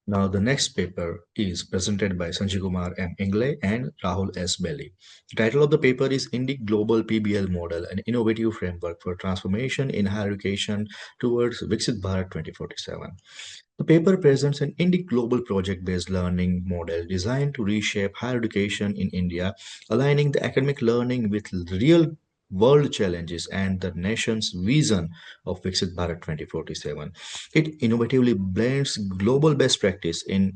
Now, the next paper is presented by Sanjakumar M. Ingale and Rahul S. Belli. The title of the paper is Indic Global PBL Model, an innovative framework for transformation in higher education towards Viksit Bharat 2047. The paper presents an Indic global project-based learning model designed to reshape higher education in India, aligning the academic learning with real world challenges and the nation's vision of Viksit Bharat 2047. It innovatively blends global best practice in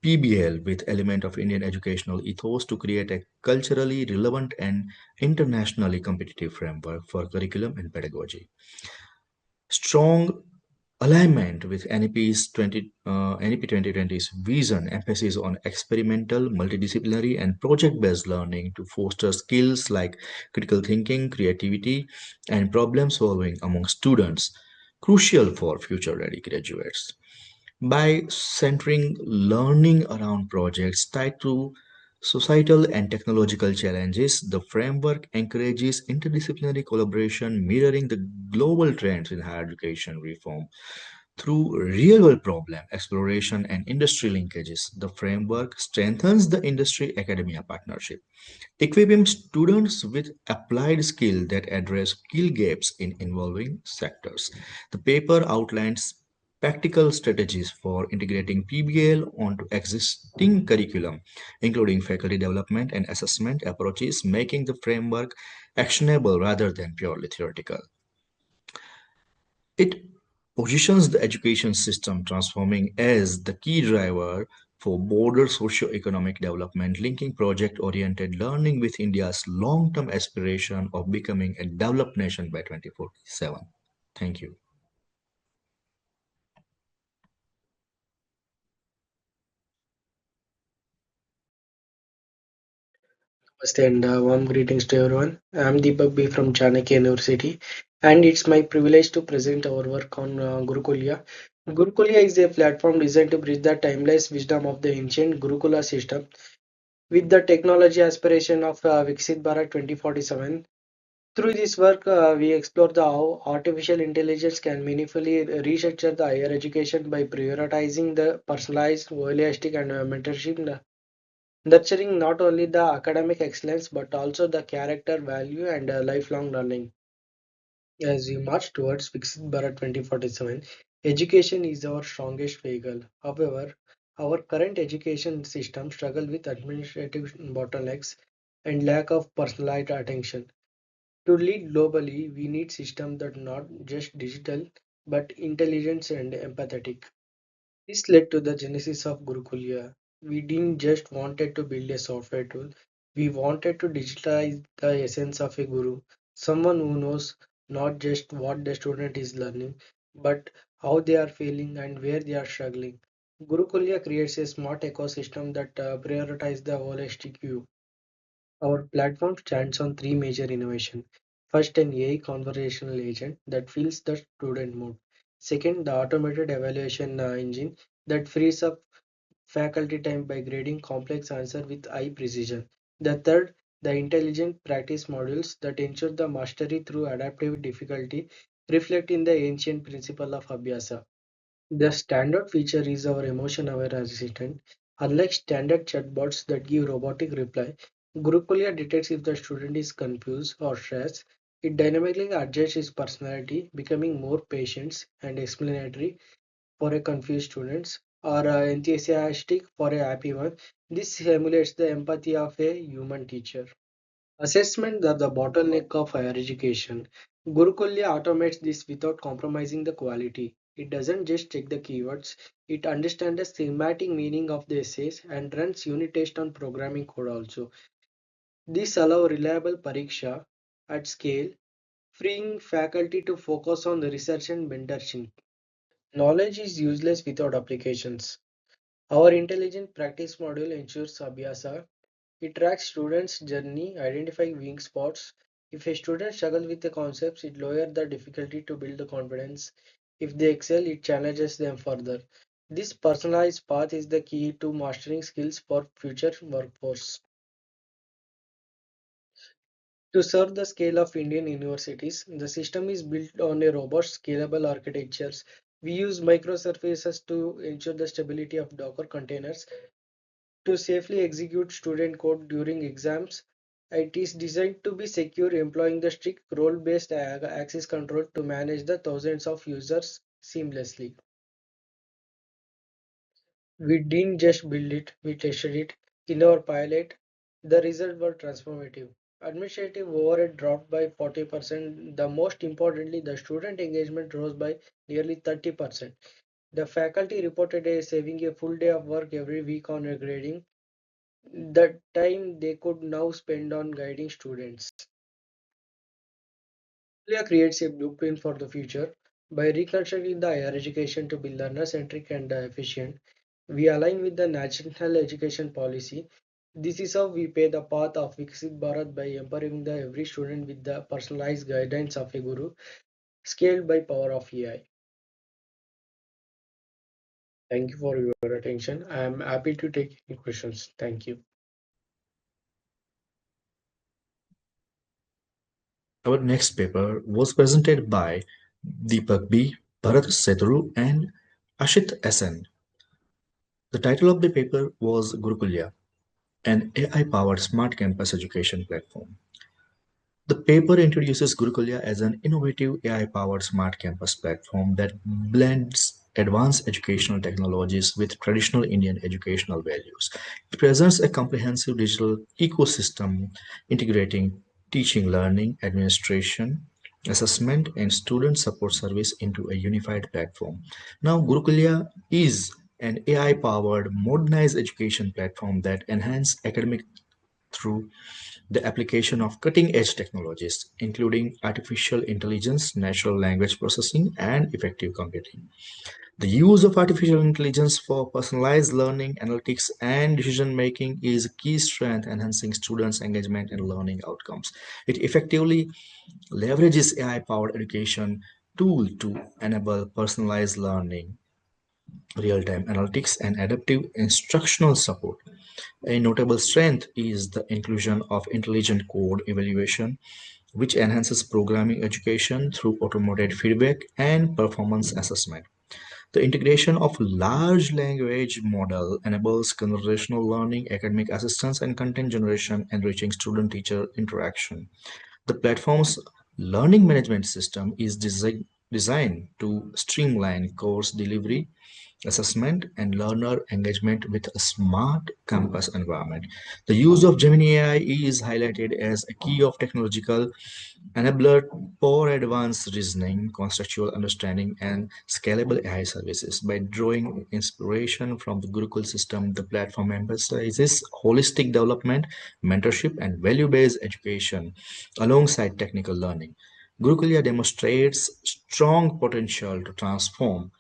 PBL with element of Indian educational ethos to create a culturally relevant and internationally competitive framework for curriculum and pedagogy. Strong alignment with NEP 2020's vision emphasis on experimental, multidisciplinary, and project-based learning to foster skills like critical thinking, creativity, and problem solving among students, crucial for future-ready graduates. By centering learning around projects tied to societal and technological challenges, the framework encourages interdisciplinary collaboration mirroring the global trends in higher education reform. Through real world problem exploration and industry linkages, the framework strengthens the industry academia partnership, equipping students with applied skills that address skill gaps in involving sectors. The paper outlines practical strategies for integrating PBL onto existing curriculum, including faculty development and assessment approaches, making the framework actionable rather than purely theoretical. It positions the education system transforming as the key driver for broader socio-economic development, linking project-oriented learning with India's long-term aspiration of becoming a developed nation by 2047. Thank you. Namaste and warm greetings to everyone. I'm Deepak B from Chanakya University, and it's my privilege to present our work on Gurukulya. Gurukulya is a platform designed to bridge the timeless wisdom of the ancient Gurukula system with the technology aspiration of Viksit Bharat 2047. Through this work, we explore the how artificial intelligence can meaningfully restructure the higher education by prioritizing the personalized, holistic, and mentorship nurturing not only the academic excellence but also the character value and lifelong learning. As we march towards Viksit Bharat 2047, education is our strongest vehicle. However, our current education system struggles with administrative bottlenecks and lack of personalized attention. To lead globally, we need systems that are not just digital but intelligent and empathetic. This led to the genesis of Gurukulya. We didn't just wanted to build a software tool. We wanted to digitalize the essence of a guru, someone who knows not just what the student is learning, but how they are feeling and where they are struggling. Gurukulya creates a smart ecosystem that prioritizes the holistic view. Our platform stands on three major innovations. First, an AI conversational agent that fills the student mood. Second, the automated evaluation engine that frees up faculty time by grading complex answers with high precision. The third, the intelligent practice modules that ensure the mastery through adaptive difficulty, reflecting the ancient principle of Abhyasa. The standard feature is our emotion-aware assistant. Unlike standard chatbots that give robotic reply, Gurukulia detects if the student is confused or stressed. It dynamically adjusts his personality, becoming more patient and explanatory for a confused student or enthusiastic for a happy one. This simulates the empathy of a human teacher. Assessment are the bottleneck of higher education. Gurukulya automates this without compromising the quality. It doesn't just check the keywords, it understands the thematic meaning of the essays and runs unit test on programming code also. This allows reliable pariksha at scale, freeing faculty to focus on the research and mentorship. Knowledge is useless without applications. Our intelligent practice module ensures Abhyasa. It tracks students' journey, identifying weak spots. If a student struggles with the concepts, it lowers the difficulty to build the confidence. If they excel, it challenges them further. This personalized path is the key to mastering skills for future workforce. To serve the scale of Indian universities, the system is built on a robust, scalable architecture We use microservices to ensure the stability of Docker containers to safely execute student code during exams. It is designed to be secure, employing the strict role-based access control to manage the thousands of users seamlessly. We didn't just build it, we tested it. In our pilot, the results were transformative. Administrative overhead dropped by 40%. The most importantly, the student engagement rose by nearly 30%. The faculty reported saving a full day of work every week on grading, the time they could now spend on guiding students. India creates a blueprint for the future by reconstructing the higher education to be learner-centric and efficient. We align with the national education policy. This is how we pay the path of Viksit Bharat by empowering every student with the personalized guidance of a guru, scaled by power of AI. Thank you for your attention. I am happy to take any questions. Thank you. Our next paper was presented by Deepak B, Bharat Seturu, and Ashit SN. The title of the paper was Gurukulya, an AI-powered smart campus education platform. The paper introduces Gurukulya as an innovative AI-powered smart campus platform that blends advanced educational technologies with traditional Indian educational values. It presents a comprehensive digital ecosystem integrating teaching, learning, administration, assessment, and student support service into a unified platform. Now, Gurukulya is an AI-powered modernized education platform that enhances academic through the application of cutting-edge technologies, including artificial intelligence, natural language processing, and effective computing. The use of artificial intelligence for personalized learning, analytics, and decision-making is a key strength enhancing students' engagement and learning outcomes. It effectively leverages AI-powered education tool to enable personalized learning, real-time analytics, and adaptive instructional support. A notable strength is the inclusion of intelligent code evaluation, which enhances programming education through automated feedback and performance assessment. The integration of large language model enables conversational learning, academic assistance, and content generation, enriching student-teacher interaction. The platform's learning management system is designed to streamline course delivery, assessment, and learner engagement with a smart campus environment. The use of Gemini AI is highlighted as a key of technological enabler for advanced reasoning, conceptual understanding, and scalable AI services. By drawing inspiration from the Gurukul system, the platform emphasizes holistic development, mentorship, and value-based education alongside technical learning. Gurukulya demonstrates strong potential to transform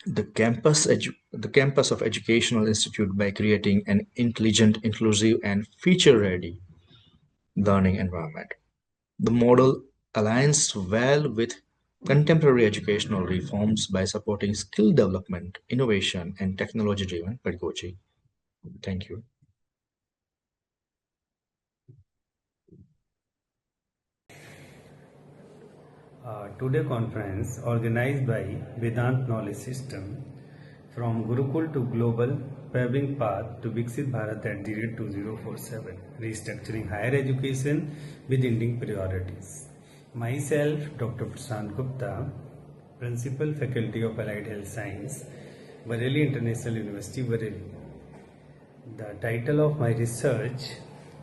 the campus of educational institute by creating an intelligent, inclusive, and feature-ready learning environment. The model aligns well with contemporary educational reforms by supporting skill development, innovation, and technology-driven pedagogy. Thank you. Today conference organized by Vedant Knowledge System from Gurukul to Global Paving Path to Viksit Bharat at the rate 2047, Restructuring Higher Education with Indic Priorities. Myself, Dr. Prashant Gupta, Principal Faculty of Allied Health Science, Bareilly International University, Bareilly. The title of my research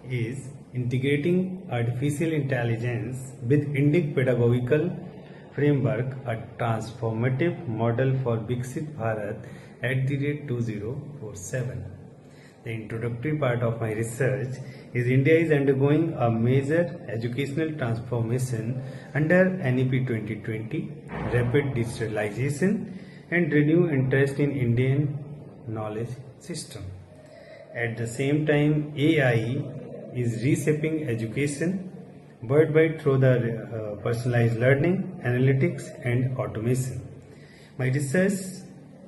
is Integrating Artificial Intelligence with Indic Pedagogical Framework, a transformative model for Viksit Bharat at the rate 2047. The introductory part of my research is India is undergoing a major educational transformation under NEP 2020, rapid digitalization, and renewed interest in Indian knowledge system. At the same time, AI is reshaping education worldwide through the personalized learning, analytics, and automation. My research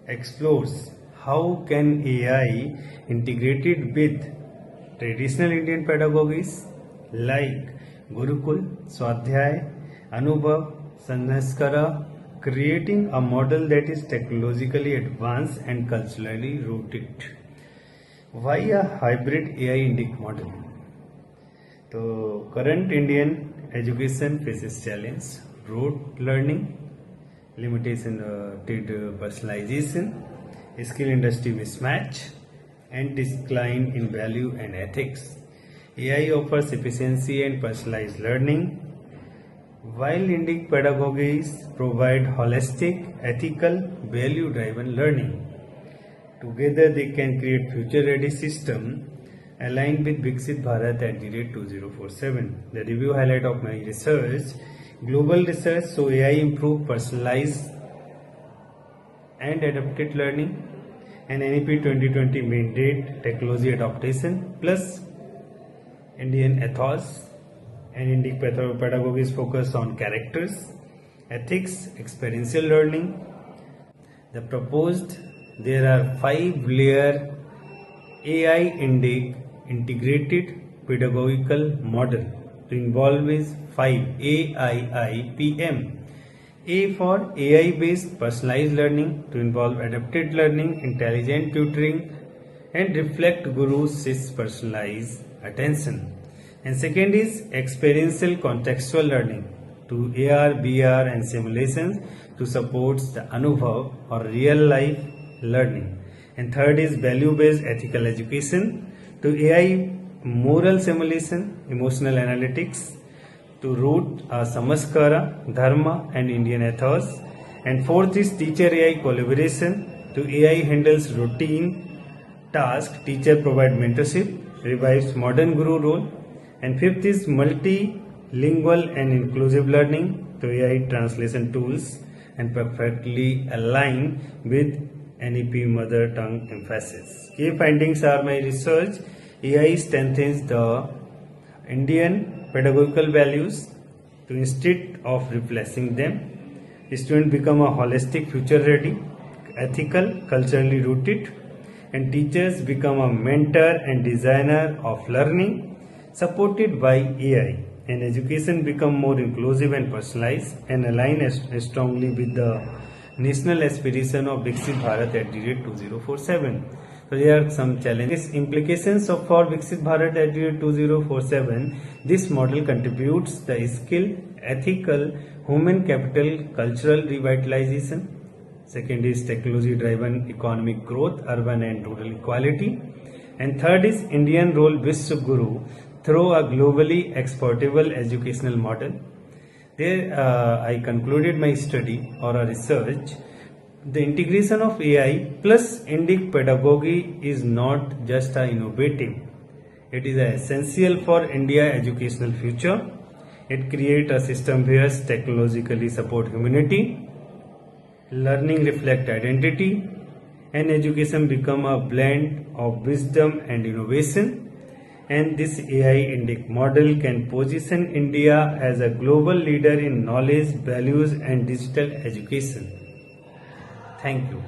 explores how can AI integrated with traditional Indian pedagogies like Gurukul, Swadhyay, Anubhav, Sanjaskara, creating a model that is technologically advanced and culturally rooted. Why a hybrid AI Indic model? So, current Indian education faces challenge, rote learning, limitation personalization, skill industry mismatch, and decline in value and ethics. AI offers efficiency and personalized learning, while Indic pedagogies provide holistic, ethical, value-driven learning. Together, they can create future-ready system aligned with Viksit Bharat at the rate 2047. The review highlight of my research: global research so AI improve personalized and adapted learning, and NEP 2020 mandate technology adaptation plus Indian ethos and Indic pedagogies focus on characters, ethics, experiential learning. The proposed, there are 5-layer AI Indic integrated pedagogical model to involve is 5 AIIPM. A for AI based personalized learning to involve adapted learning, intelligent tutoring, and reflect guru's personalized attention. And second is experiential contextual learning to AR, BR, and simulations to support the Anubhav or real life learning. And third is value based ethical education to AI moral simulation, emotional analytics to root Samaskara, Dharma, and Indian ethos. And fourth is teacher AI collaboration to AI handles routine task, teacher provide mentorship, revives modern guru role. And fifth is multilingual and inclusive learning to AI translation tools and perfectly aligned with NEP mother tongue emphasis. Key findings are my research: AI strengthens the Indian pedagogical values to instead of replacing them. Students become a holistic, future ready, ethical, culturally rooted, and teachers become a mentor and designer of learning supported by AI, and education become more inclusive and personalized and align strongly with the national aspiration of Viksit Bharat at the rate 2047. So there are some challenges. Implications of for Viksit Bharat at the rate 2047. This model contributes the skill, ethical, human capital, cultural revitalization. Second is technology-driven economic growth, urban and rural equality. And third is Indian role Vishwa Guru through a globally exportable educational model. There I concluded my study or a research. The integration of AI plus Indic pedagogy is not just a innovative, it is essential for India educational future. It creates a system where technologically support humanity, learning reflect identity, and education become a blend of wisdom and innovation. And this AI Indic model can position India as a global leader in knowledge, values, and digital education. Thank you.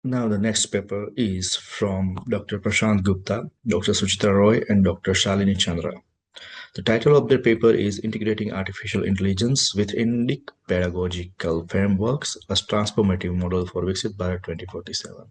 Now, the next paper is from Dr. Prashant Gupta, Dr. Suchita Roy, and Dr. Shalini Chandra. The title of their paper is Integrating Artificial Intelligence with Indic Pedagogical Frameworks, a Transformative Model for Viksit Bharat 2047.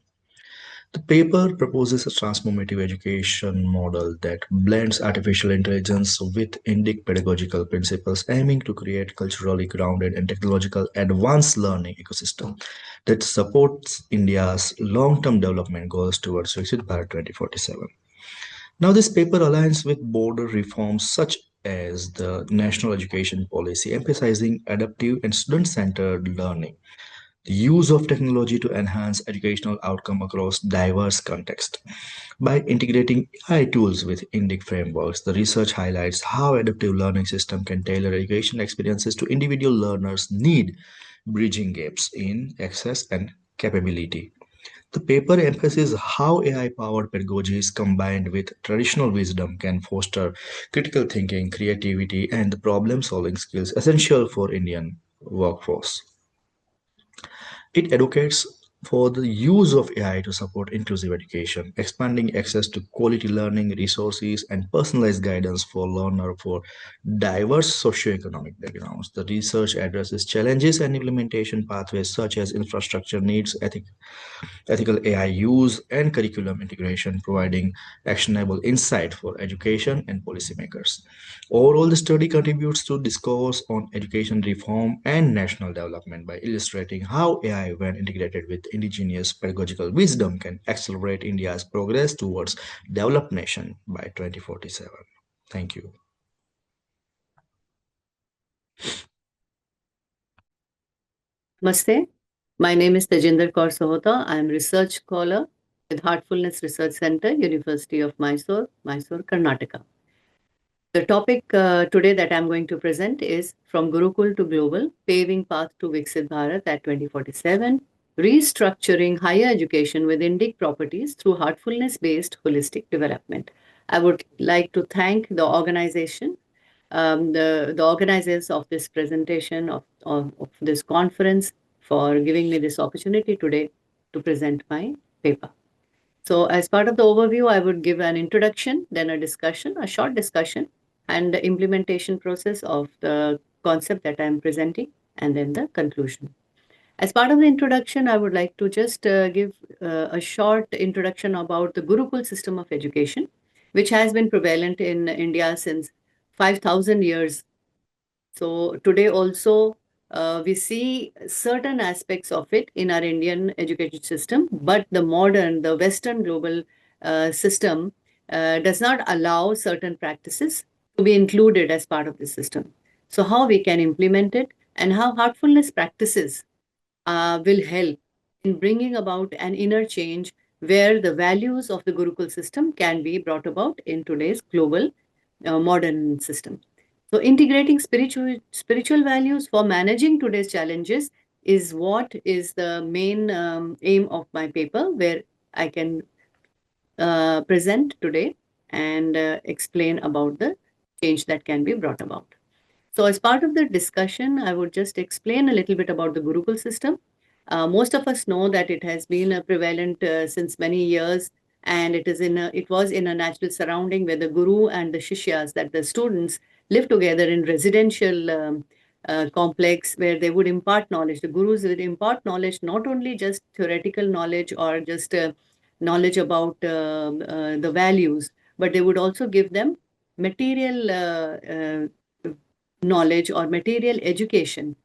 The paper proposes a transformative education model that blends artificial intelligence with Indic pedagogical principles, aiming to create culturally grounded and technological advanced learning ecosystem that supports India's long-term development goals towards Viksit Bharat 2047. Now, this paper aligns with broader reforms such as the National Education Policy, emphasizing adaptive and student-centered learning, the use of technology to enhance educational outcome across diverse contexts. By integrating AI tools with Indic frameworks, the research highlights how adaptive learning system can tailor education experiences to individual learners' need, bridging gaps in access and capability. The paper emphasizes how AI-powered pedagogies combined with traditional wisdom can foster critical thinking, creativity, and the problem-solving skills essential for Indian workforce. It advocates for the use of AI to support inclusive education, expanding access to quality learning resources and personalized guidance for learners for diverse socioeconomic backgrounds. The research addresses challenges and implementation pathways such as infrastructure needs, ethical AI use, and curriculum integration, providing actionable insight for education and policymakers. Overall, the study contributes to discourse on education reform and national development by illustrating how AI, when integrated with indigenous pedagogical wisdom, can accelerate India's progress towards developed nation by 2047. Thank you. Namaste. My name is Tejinder Sahota. I am research scholar with Heartfulness Research Center, University of Mysore, Mysore, Karnataka. The topic today that I'm going to present is From Gurukul to Global, Paving Path to Viksit Bharat at 2047, Restructuring Higher Education with Indic Properties through Heartfulness-Based Holistic Development. I would like to thank the organization, the organizers of this presentation, of this conference, for giving me this opportunity today to present my paper. So as part of the overview, I would give an introduction, then a discussion, a short discussion, and the implementation process of the concept that I'm presenting, and then the conclusion. As part of the introduction, I would like to just give a short introduction about the Gurukul system of education, which has been prevalent in India since 5,000 years. So today also, we see certain aspects of it in our Indian education system, but the modern, the Western global system does not allow certain practices to be included as part of the system. So how we can implement it and how heartfulness practices will help in bringing about an inner change where the values of the Gurukul system can be brought about in today's global modern system. So integrating spiritual values for managing today's challenges is what is the main aim of my paper, where I can present today and explain about the change that can be brought about. So as part of the discussion, I would just explain a little bit about the Gurukul system. Most of us know that it has been prevalent since many years, and it was in a natural surrounding where the guru and the shishyas, that the students, live together in residential complex where they would impart knowledge. The gurus would impart knowledge, not only just theoretical knowledge or just knowledge about the values, but they would also give them material knowledge or material education.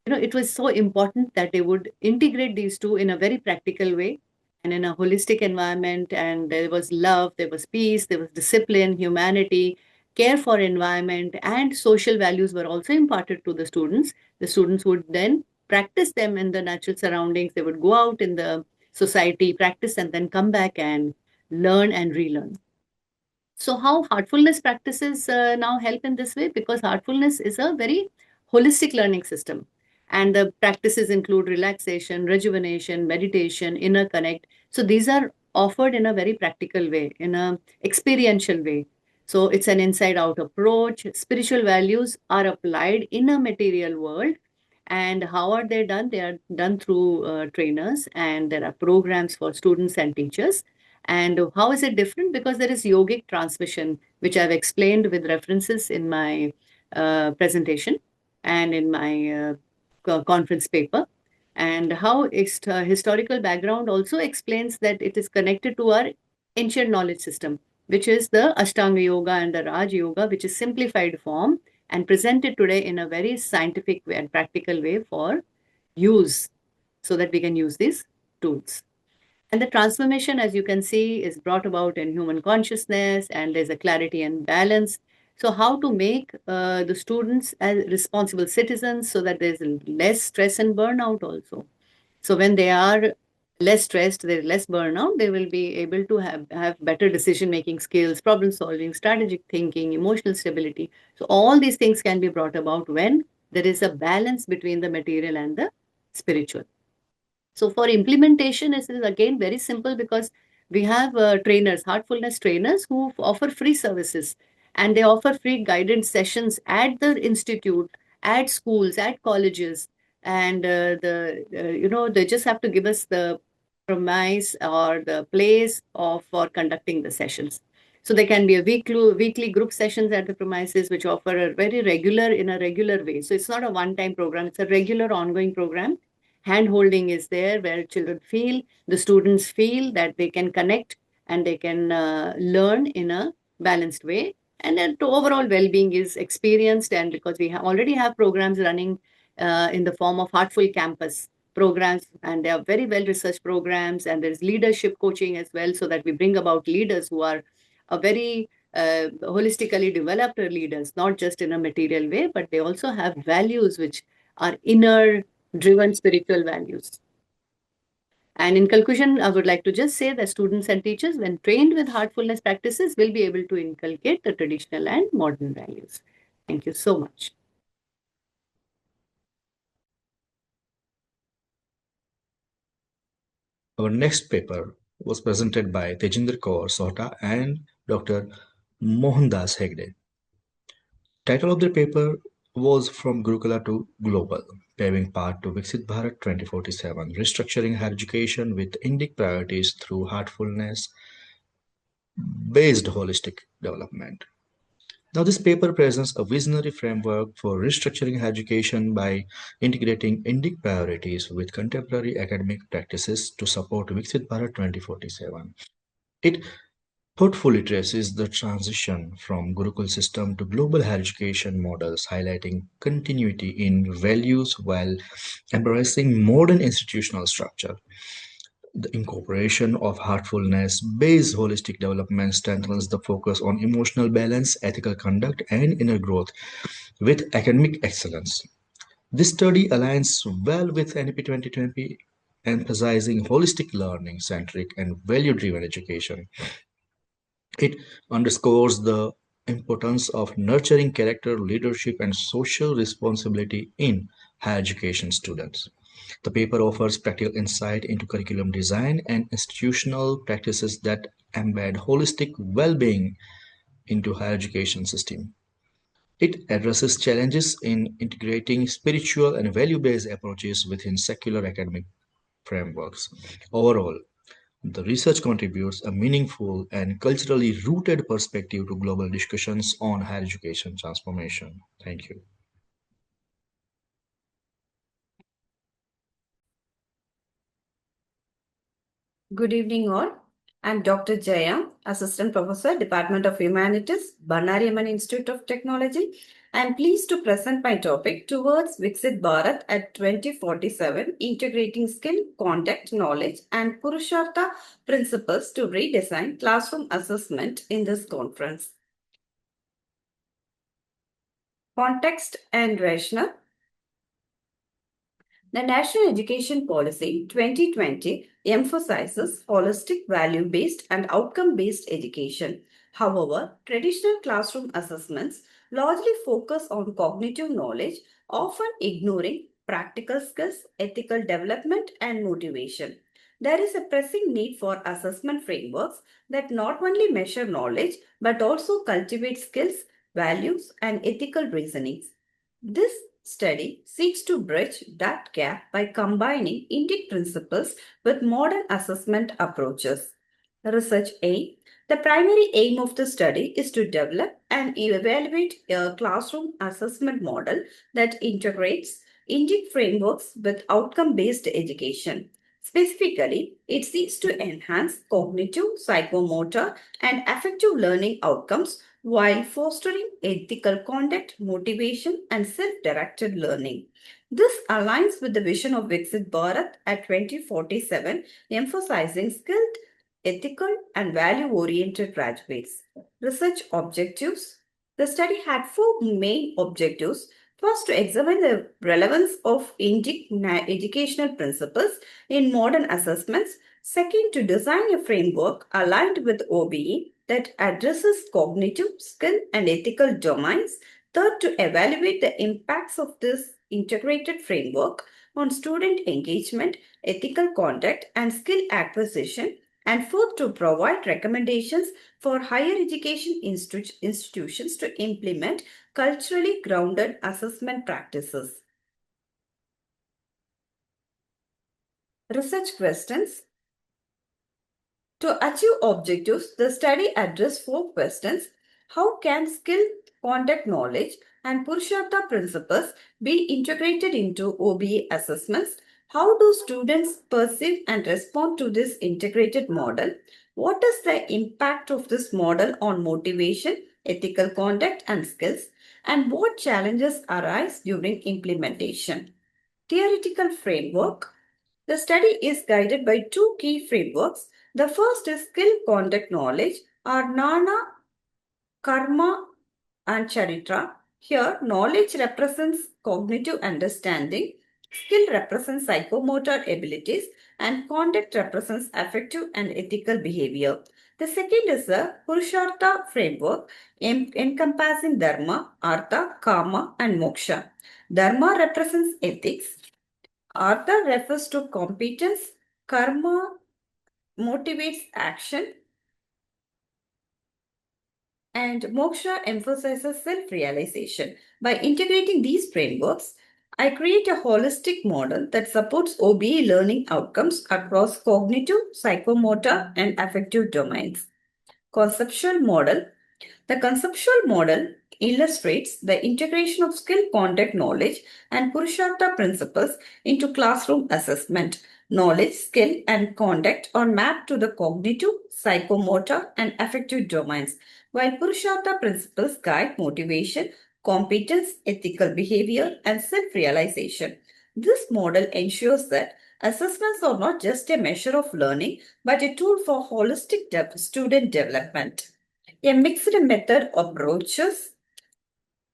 It was so important that they would integrate these two in a very practical way and in a holistic environment. And there was love, there was peace, there was discipline, humanity, care for environment, and social values were also imparted to the students. The students would then practice them in the natural surroundings. They would go out in the society, practice, and then come back and learn and relearn. So how heartfulness practices now help in this way? Because heartfulness is a very holistic learning system. And the practices include relaxation, rejuvenation, meditation, inner connect. So these are offered in a very practical way, in a experiential way. So it's an inside out approach. Spiritual values are applied in a material world. And how are they done? They are done through trainers, and there are programs for students and teachers. And how is it different? Because there is yogic transmission, which I've explained with references in my presentation and in my conference paper. And how historical background also explains that it is connected to our ancient knowledge system, which is the Ashtanga Yoga and the Raj Yoga, which is simplified form and presented today in a very scientific way and practical way for use, so that we can use these tools. And the transformation, as you can see, is brought about in human consciousness, and there's a clarity and balance. So how to make the students as responsible citizens so that there's less stress and burnout also. So when they are less stressed, there's less burnout, they will be able to have better decision-making skills, problem solving, strategic thinking, emotional stability. So all these things can be brought about when there is a balance between the material and the spiritual. So for implementation, it is again very simple, because we have trainers, heartfulness trainers, who offer free services, and they offer free guidance sessions at the institute, at schools, at colleges, and they just have to give us the premise or the place for conducting the sessions. So there can be a weekly group sessions at the premises, which offer a very in a regular way. So it's not a one-time program; it's a regular, ongoing program. Hand-holding is there, where the students feel that they can connect and they can learn in a balanced way, and then the overall well-being is experienced. And because we already have programs running in the form of Heartful Campus programs, and they are very well researched programs, and there's leadership coaching as well, so that we bring about leaders who are a very holistically developed leaders, not just in a material way, but they also have values which are inner driven spiritual values. And in conclusion, I would like to just say that students and teachers, when trained with heartfulness practices, will be able to inculcate the traditional and modern values. Thank you so much. Our next paper was presented by Tejinder Kaur, Sahota, and Dr. Mohandas Hegde. Title of the paper was From Gurukula to Global, Paving Path to Viksit Bharat 2047, Restructuring Higher Education with Indic Priorities Through Heartfulness-Based Holistic Development. Now, this paper presents a visionary framework for restructuring higher education by integrating Indic priorities with contemporary academic practices to support Viksit Bharat 2047. It thoughtfully traces the transition from Gurukul system to global higher education models, highlighting continuity in values while embracing modern institutional structure. The incorporation of heartfulness-based holistic development strengthens the focus on emotional balance, ethical conduct, and inner growth with academic excellence. This study aligns well with NEP 2020, emphasizing holistic learning, centric, and value-driven education. It underscores the importance of nurturing character, leadership, and social responsibility in higher education students. The paper offers practical insight into curriculum design and institutional practices that embed holistic well-being into higher education system. It addresses challenges in integrating spiritual and value-based approaches within secular academic frameworks. Overall, the research contributes a meaningful and culturally rooted perspective to global discussions on higher education transformation. Thank you. Good evening all. I'm Dr. JAYA, Assistant Professor, Department of Humanities, Banariaman Institute of Technology. I'm pleased to present my topic towards Viksit Bharat at 2047, integrating skill, conduct, knowledge, and Purushartha principles to redesign classroom assessment in this conference. Context and rationale. The National Education Policy 2020 emphasizes holistic, value-based and outcome-based education. However, traditional classroom assessments largely focus on cognitive knowledge, often ignoring practical skills, ethical development and motivation. There is a pressing need for assessment frameworks that not only measure knowledge but also cultivate skills, values and ethical reasonings. This study seeks to bridge that gap by combining Indic principles with modern assessment approaches. Research aim. The primary aim of the study is to develop and evaluate a classroom assessment model that integrates Indic frameworks with outcome-based education. Specifically, it seeks to enhance cognitive, psychomotor, and affective learning outcomes while fostering ethical conduct, motivation, and self-directed learning. This aligns with the vision of Viksit Bharat at 2047, emphasizing skilled, ethical, and value-oriented graduates. Research objectives. The study had four main objectives. First, to examine the relevance of Indic educational principles in modern assessments. Second, to design a framework aligned with OBE that addresses cognitive, skill, and ethical domains. Third, to evaluate the impacts of this integrated framework on student engagement, ethical conduct, and skill acquisition. And fourth, to provide recommendations for higher education institutions to implement culturally grounded assessment practices. Research questions. To achieve objectives, the study addressed 4 questions. How can skill, conduct knowledge, and Purushartha principles be integrated into OBE assessments? How do students perceive and respond to this integrated model? What is the impact of this model on motivation, ethical conduct, and skills? And what challenges arise during implementation? Theoretical framework. The study is guided by 2 key frameworks. The first is skill conduct knowledge or Nana, Karma and Charitra. Here, knowledge represents cognitive understanding, skill represents psychomotor abilities, and conduct represents affective and ethical behavior. The second is the Purushartha framework encompassing Dharma, Artha, Kama, and Moksha. Dharma represents ethics, Artha refers to competence, Karma motivates action, and Moksha emphasizes self-realization. By integrating these frameworks, I create a holistic model that supports OBE learning outcomes across cognitive, psychomotor, and affective domains. Conceptual model. The conceptual model illustrates the integration of skill conduct knowledge and Purushartha principles into classroom assessment. Knowledge, skill, and conduct are mapped to the cognitive, psychomotor, and affective domains, while Purushartha principles guide motivation, competence, ethical behavior, and self realization. This model ensures that assessments are not just a measure of learning but a tool for holistic student development. A mixed method approaches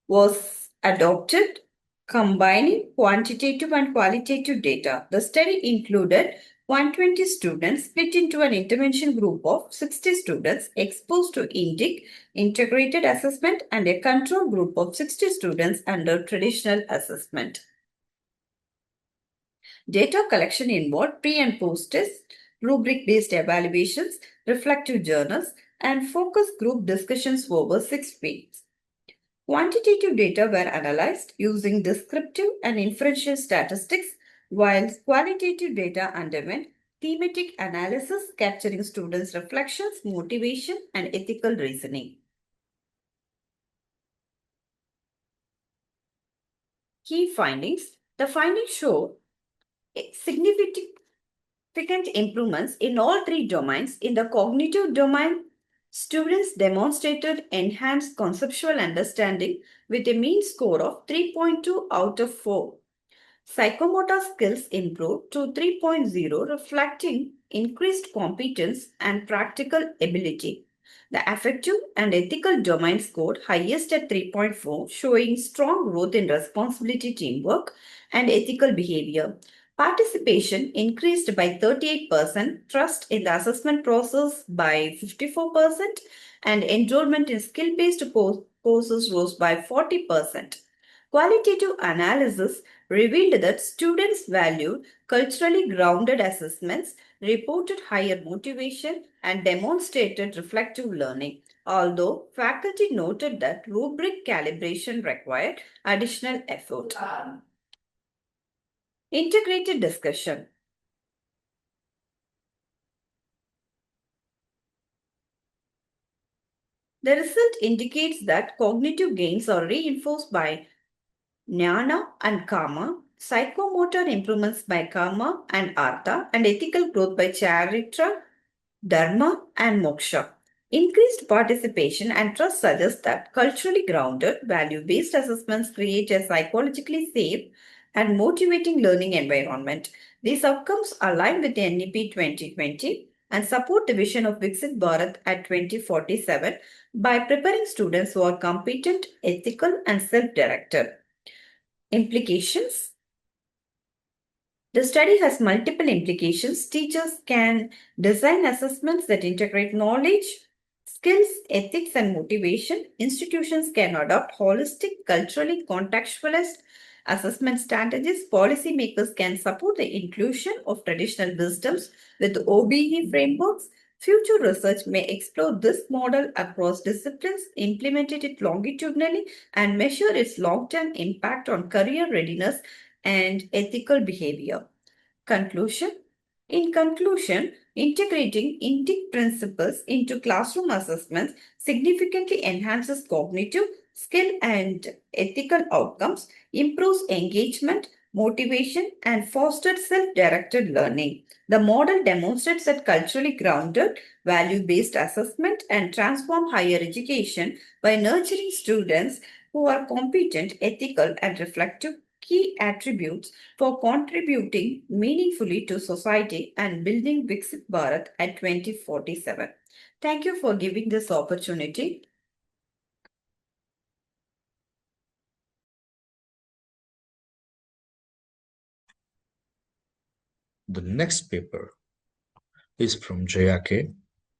was adopted, combining quantitative and qualitative data. The study included 120 students split into an intervention group of 60 students exposed to Indic integrated assessment and a control group of 60 students under traditional assessment. Data collection involved pre and post test, rubric-based evaluations, reflective journals, and focus group discussions over 6 weeks. Quantitative data were analyzed using descriptive and inferential statistics, while qualitative data underwent thematic analysis capturing students' reflections, motivation, and ethical reasoning. Key findings. The findings show significant improvements in all 3 domains. In the cognitive domain, students demonstrated enhanced conceptual understanding with a mean score of 3.2 out of 4. Psychomotor skills improved to 3.0, reflecting increased competence and practical ability. The affective and ethical domain scored highest at 3.4, showing strong growth in responsibility, teamwork, and ethical behavior. Participation increased by 38%, trust in the assessment process by 54%, and enrollment in skill-based courses rose by 40%. Qualitative analysis revealed that students valued culturally grounded assessments, reported higher motivation, and demonstrated reflective learning, although faculty noted that rubric calibration required additional effort. Integrated discussion. The result indicates that cognitive gains are reinforced by Jnana and Kama, psychomotor improvements by Kama and Artha, and ethical growth by Charitra, Dharma, and Moksha. Increased participation and trust suggest that culturally grounded, value-based assessments create a psychologically safe and motivating learning environment. These outcomes align with the NEP 2020 and support the vision of Viksit Bharat at 2047 by preparing students who are competent, ethical, and self-directed. Implications. The study has multiple implications. Teachers can design assessments that integrate knowledge, skills, ethics, and motivation. Institutions can adopt holistic, culturally contextualized assessment strategies. Policymakers can support the inclusion of traditional wisdoms with OBE frameworks. Future research may explore this model across disciplines, implement it longitudinally, and measure its long-term impact on career readiness and ethical behavior. Conclusion. In conclusion, integrating Indic principles into classroom assessments significantly enhances cognitive, skill, and ethical outcomes, improves engagement, motivation, and fosters self-directed learning. The model demonstrates that culturally grounded, value-based assessment and transform higher education by nurturing students who are competent, ethical, and reflective, key attributes for contributing meaningfully to society and building Viksit Bharat at 2047. Thank you for giving this opportunity. The next paper is from JAYA K.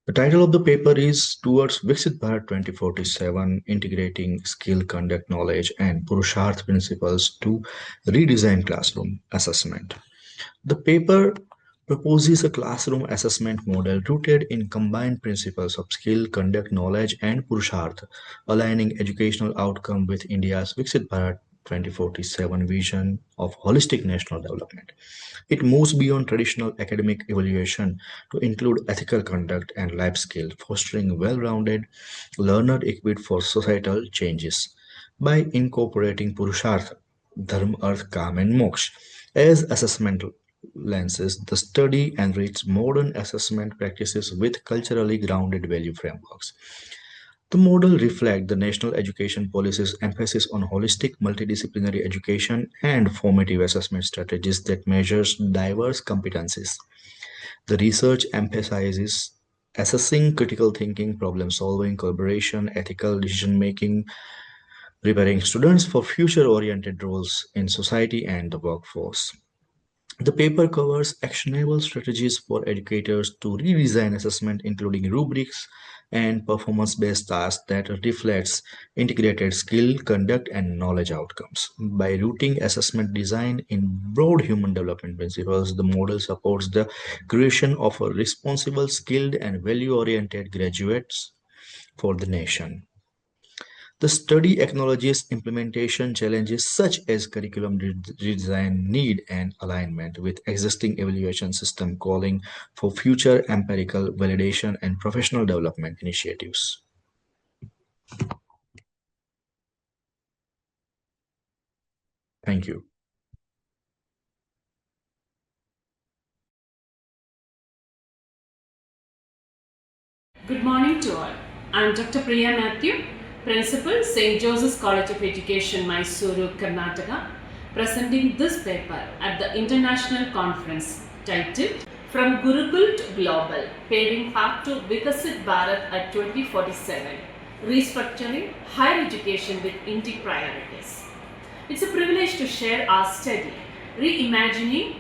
The title of the paper is Towards Viksit Bharat 2047, Integrating Skill, Conduct, Knowledge and Purusharth Principles to Redesign Classroom Assessment. The paper proposes a classroom assessment model rooted in combined principles of skill, conduct, knowledge and Purusharth, aligning educational outcome with India's Viksit Bharat 2047 vision of holistic national development. It moves beyond traditional academic evaluation to include ethical conduct and life skill, fostering well-rounded learner equipped for societal changes. By incorporating Purusharth, Dharma, Arth, Kam and Moksha as assessment lenses, the study enriches modern assessment practices with culturally grounded value frameworks. The model reflects the national education policy's emphasis on holistic multidisciplinary education and formative assessment strategies that measures diverse competencies. The research emphasizes assessing critical thinking, problem solving, collaboration, ethical decision making, preparing students for future oriented roles in society and the workforce. The paper covers actionable strategies for educators to redesign assessment, including rubrics and performance-based tasks that reflects integrated skill, conduct, and knowledge outcomes. By rooting assessment design in broad human development principles, the model supports the creation of a responsible, skilled, and value-oriented graduates for the nation. The study acknowledges implementation challenges such as curriculum redesign need and alignment with existing evaluation system, calling for future empirical validation and professional development initiatives. Thank you. Good morning to all. I am Dr. Priya Matthew, Principal, St. Joseph's College of Education, Mysuru, Karnataka, presenting this paper at the international conference titled From Gurukul to Global, Paving Path to Viksit Bharat at 2047, Restructuring Higher Education with Indic Priorities. It's a privilege to share our study, Reimagining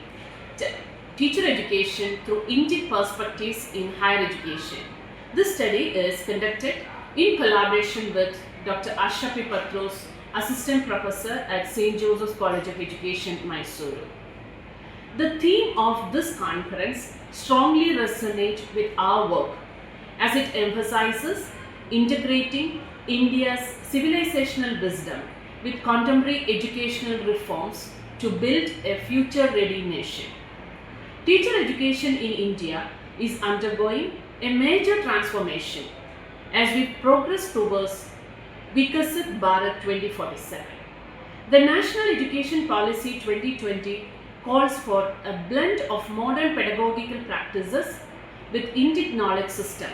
Teacher Education through Indic Perspectives in Higher Education. This study is conducted in collaboration with Dr.ASHA P Pathrose, Assistant Professor at St. Joseph's College of Education, Mysuru. The theme of this conference strongly resonates with our work as it emphasizes integrating India's civilizational wisdom with contemporary educational reforms to build a future-ready nation. Teacher education in India is undergoing a major transformation as we progress towards Viksit Bharat 2047. The National Education Policy 2020 calls for a blend of modern pedagogical practices with Indic knowledge systems,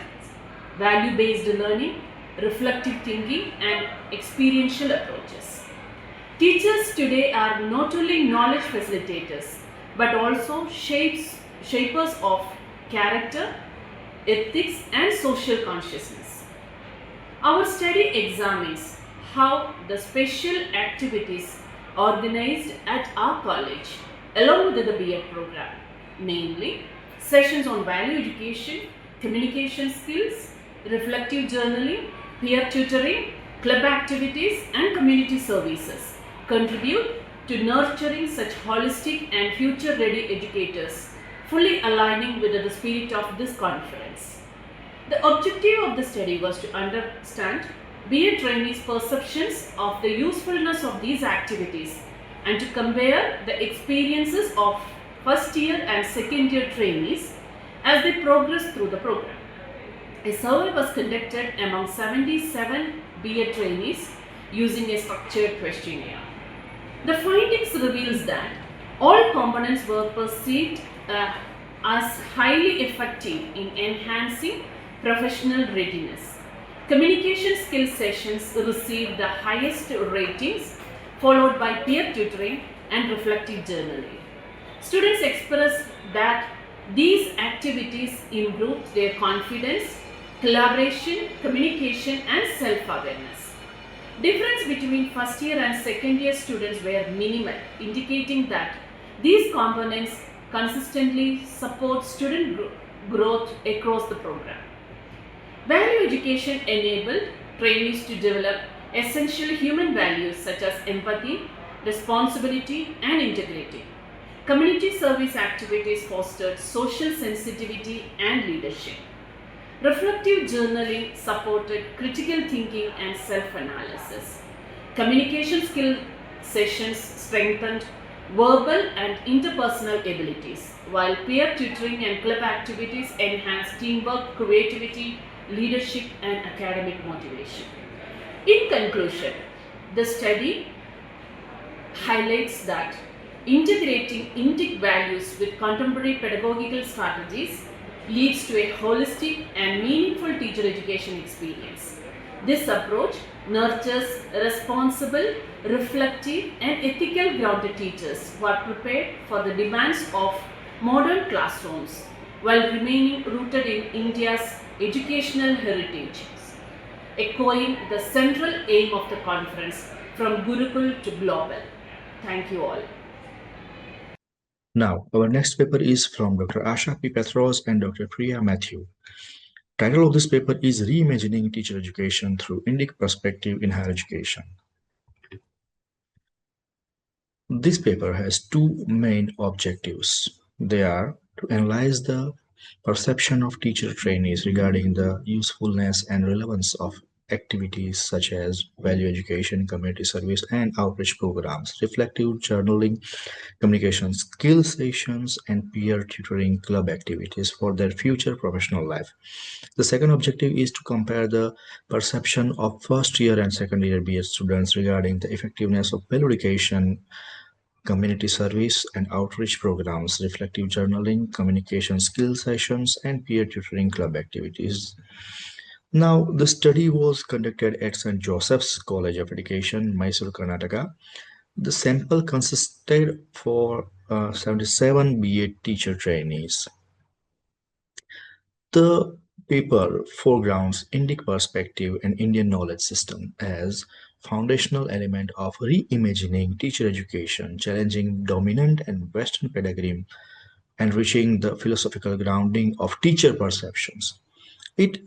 value-based learning, reflective thinking, and experiential approaches. Teachers today are not only knowledge facilitators but also shapers of character, ethics, and social consciousness. Our study examines how the special activities organized at our college, along with the B.Ed program, namely sessions on value education, communication skills, reflective journaling, peer tutoring, club activities, and community services, contribute to nurturing such holistic and future-ready educators, fully aligning with the spirit of this conference. The objective of the study was to understand B.Ed trainees' perceptions of the usefulness of these activities and to compare the experiences of first year and second year trainees as they progress through the program. A survey was conducted among 77 BA trainees using a structured questionnaire. The findings reveals that all components were perceived as highly effective in enhancing professional readiness. Communication skills sessions received the highest ratings, followed by peer tutoring and reflective journaling. Students expressed that these activities improved their confidence, collaboration, communication and self-awareness. Difference between first year and second year students were minimal, indicating that these components consistently support student growth across the program. Value education enabled trainees to develop essential human values such as empathy, responsibility and integrity. Community service activities fostered social sensitivity and leadership. Reflective journaling supported critical thinking and self-analysis. Communication skill sessions strengthened verbal and interpersonal abilities, while peer tutoring and club activities enhanced teamwork, creativity, leadership and academic motivation. In conclusion, the study highlights that integrating Indic values with contemporary pedagogical strategies leads to a holistic and meaningful teacher education experience. This approach nurtures responsible, reflective and ethical grounded teachers who are prepared for the demands of modern classrooms while remaining rooted in India's educational heritage, echoing the central aim of the conference from Gurukul to global. Thank you all. Now, our next paper is from Dr.ASHA P Pathrose and Dr. Priya Matthew. Title of this paper is Reimagining Teacher Education Through Indic Perspective in Higher Education. This paper has two main objectives. They are to analyze the perception of teacher trainees regarding the usefulness and relevance of activities such as value education, community service, and outreach programs, reflective journaling, communication skill sessions, and peer tutoring club activities for their future professional life. The second objective is to compare the perception of first year and second year BA students regarding the effectiveness of value education, community service and outreach programs, reflective journaling, communication skill sessions, and peer tutoring club activities. Now, the study was conducted at St. Joseph's College of Education, Mysore, Karnataka. The sample consisted for 77 BA teacher trainees. The paper foregrounds Indic perspective and Indian knowledge system as foundational element of reimagining teacher education, challenging dominant and Western pedagogy, enriching the philosophical grounding of teacher perceptions. It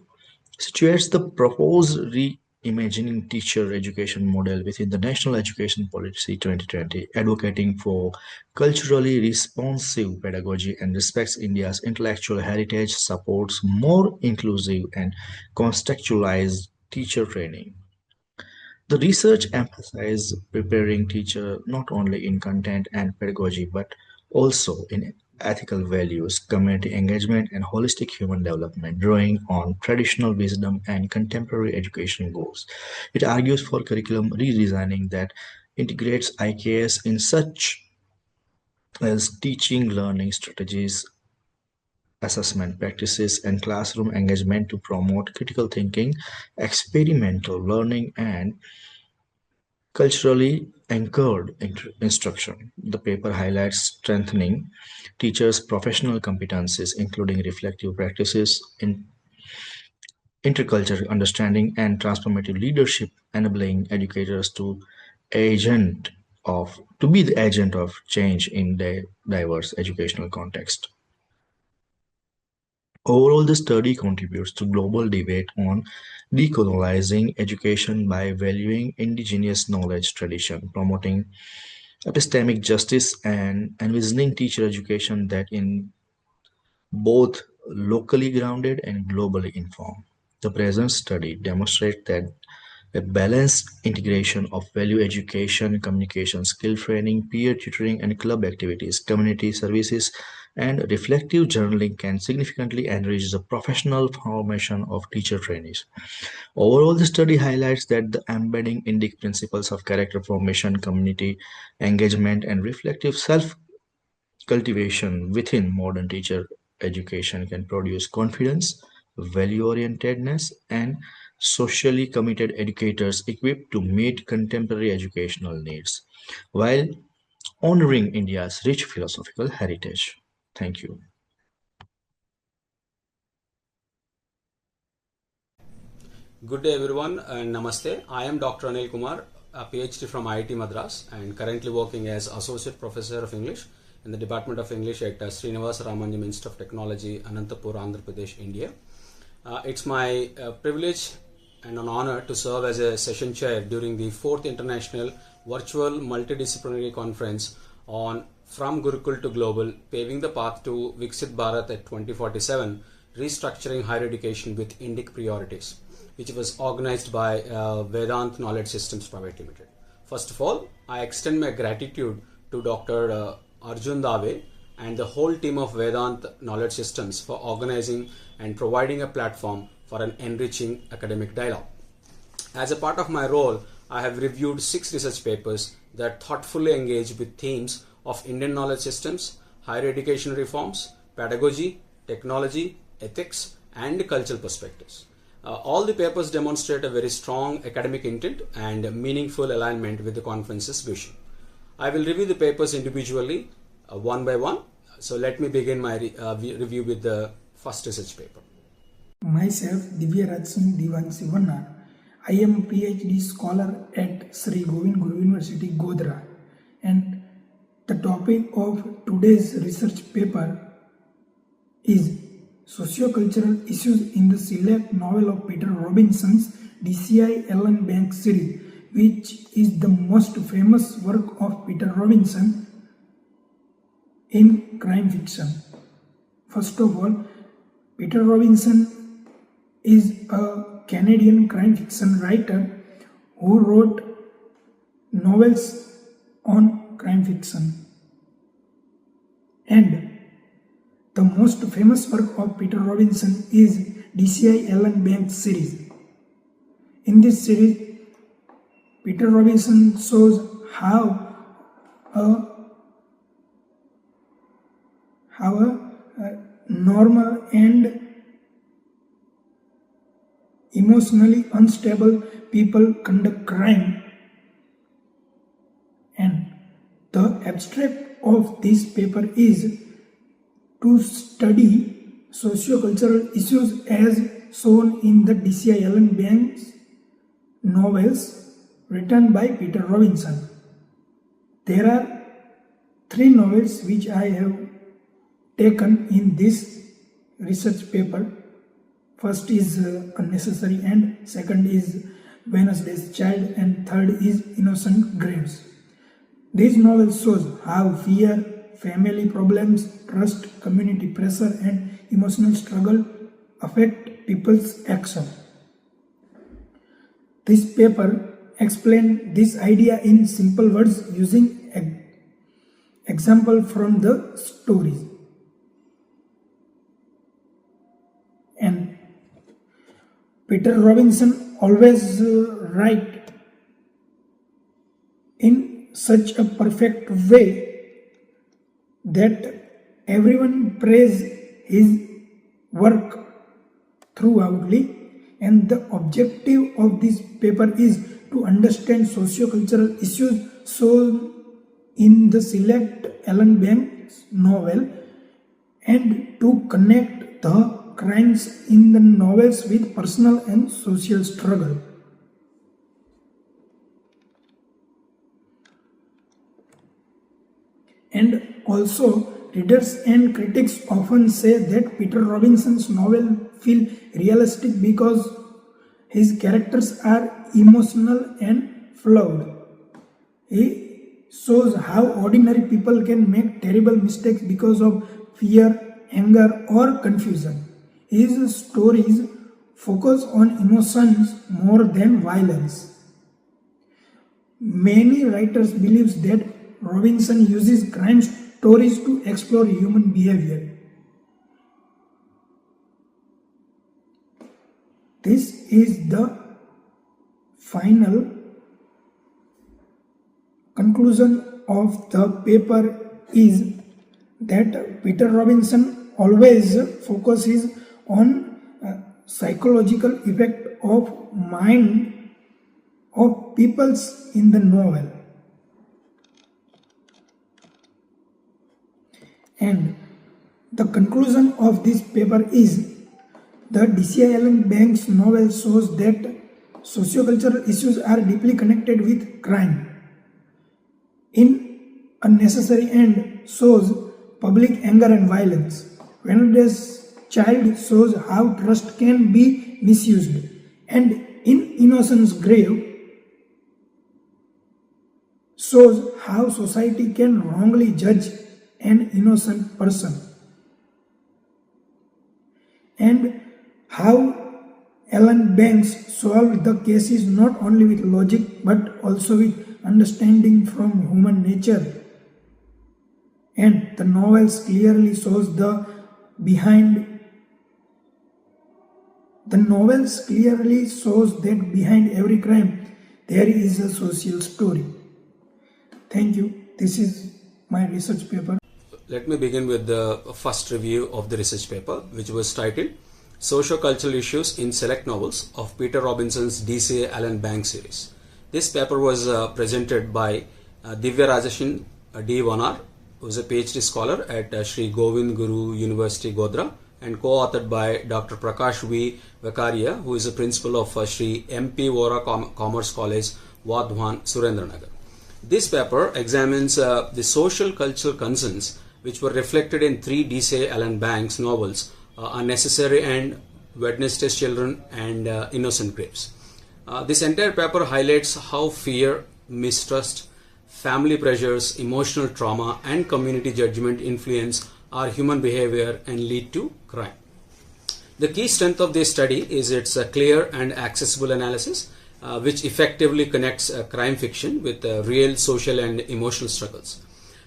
situates the proposed reimagining teacher education model within the National Education Policy 2020, advocating for culturally responsive pedagogy and respects India's intellectual heritage, supports more inclusive and contextualized teacher training. The research emphasizes preparing teachers not only in content and pedagogy but also in ethical values, community engagement, and holistic human development, drawing on traditional wisdom and contemporary education goals. It argues for curriculum redesigning that integrates IKS in such as teaching, learning strategies, assessment practices, and classroom engagement to promote critical thinking, experimental learning, and culturally anchored instruction. The paper highlights strengthening teachers' professional competencies, including reflective practices, intercultural understanding, and transformative leadership, enabling educators to be the agent of change in the diverse educational context. Overall, the study contributes to global debate on decolonizing education by valuing indigenous knowledge tradition, promoting epistemic justice, and envisioning teacher education that is both locally grounded and globally informed. The present study demonstrates that A balanced integration of value education, communication skill training, peer tutoring, and club activities, community services, and reflective journaling can significantly enrich the professional formation of teacher trainees. Overall, the study highlights that the embedding Indic principles of character formation, community engagement, and reflective self cultivation within modern teacher education can produce confidence, value orientedness, and socially committed educators equipped to meet contemporary educational needs while honoring India's rich philosophical heritage. Thank you. Good day everyone and namaste. I am Dr. Anil Kumar, a PhD from IIT Madras and currently working as Associate Professor of English in the Department of English at Srinivasa Ramanujam Institute of Technology, Anantapur, Andhra Pradesh, India. It's my privilege and an honor to serve as a session chair during the 4th International Virtual Multidisciplinary Conference on From Gurukul to Global, Paving the Path to Viksit Bharat at 2047, Restructuring Higher Education with Indic Priorities, which was organized by Vedant Knowledge Systems Private Limited. First of all, I extend my gratitude to Dr. Arjun Dave and the whole team of Vedant Knowledge Systems for organizing and providing a platform for an enriching academic dialogue. As a part of my role, I have reviewed 6 research papers that thoughtfully engage with themes of Indian knowledge systems, higher education reforms, pedagogy, technology, ethics, and cultural perspectives. All the papers demonstrate a very strong academic intent and meaningful alignment with the conference's vision. I will review the papers individually, one by one. So let me begin my review with the first research paper. Myself, Divyarajsinh Divansinh Vanar. I am a PhD scholar at Sri Govind Guru University, Godhra. And the topic of today's research paper is Sociocultural Issues in the Select Novel of Peter Robinson's DCI Ellen Banks series, which is the most famous work of Peter Robinson in crime fiction. First of all, Peter Robinson is a Canadian crime fiction writer who wrote novels on crime fiction. And the most famous work of Peter Robinson is DCI Ellen Banks series. In this series, Peter Robinson shows how a normal and emotionally unstable people conduct crime, and the abstract of this paper is to study socio-cultural issues as shown in the DCI Ellen Banks novels written by Peter Robinson. There are 3 novels which I have taken in this research paper. First is Unnecessary End, second is Wednesday's Child, and third is Innocent Graves. These novels shows how fear, family problems, trust, community pressure, and emotional struggle affect people's action. This paper explains this idea in simple words using example from the stories. And Peter Robinson always write in such a perfect way that everyone praise his work throughoutly, and the objective of this paper is to understand socio-cultural issues shown in the select Ellen Banks novel and to connect the crimes in the novels with personal and social struggle. And also, readers and critics often say that Peter Robinson's novel feel realistic because his characters are emotional and flawed. He shows how ordinary people can make terrible mistakes because of fear, anger, or confusion. His stories focus on emotions more than violence. Many writers believe that Robinson uses crime stories to explore human behavior. This is the final conclusion of the paper is that Peter Robinson always focuses on psychological effect of mind of peoples in the novel. And the conclusion of this paper is the D.C. Allen Banks novel shows that sociocultural issues are deeply connected with crime. In Unnecessary End shows public anger and violence. Vander's Child shows how trust can be misused. And In Innocence Grave shows how society can wrongly judge an innocent person. And how Allen Banks solved the cases not only with logic but also with understanding from human nature. And the novels clearly shows that behind every crime there is a social story. Thank you. This is my research paper. Let me begin with the first review of the research paper, which was titled Socio-Cultural Issues in Select Novels of Peter Robinson's D.C. Allen Banks series. This paper was presented by Divyarajsinh D. Vanar, who is a PhD scholar at Sri Govind Guru University, Godhra, and co-authored by Dr. Prakash V. Vekaria, who is a principal of Sri M.P. Vora Commerce College, Vadhavan, Surendranagar. This paper examines the social cultural concerns which were reflected in three D.C. Allen Banks novels, Unnecessary End, Wednesday's Children, and Innocent Graves. This entire paper highlights how fear, mistrust, family pressures, emotional trauma, and community judgment influence our human behavior and lead to crime. The key strength of this study is its clear and accessible analysis, which effectively connects crime fiction with real social and emotional struggles.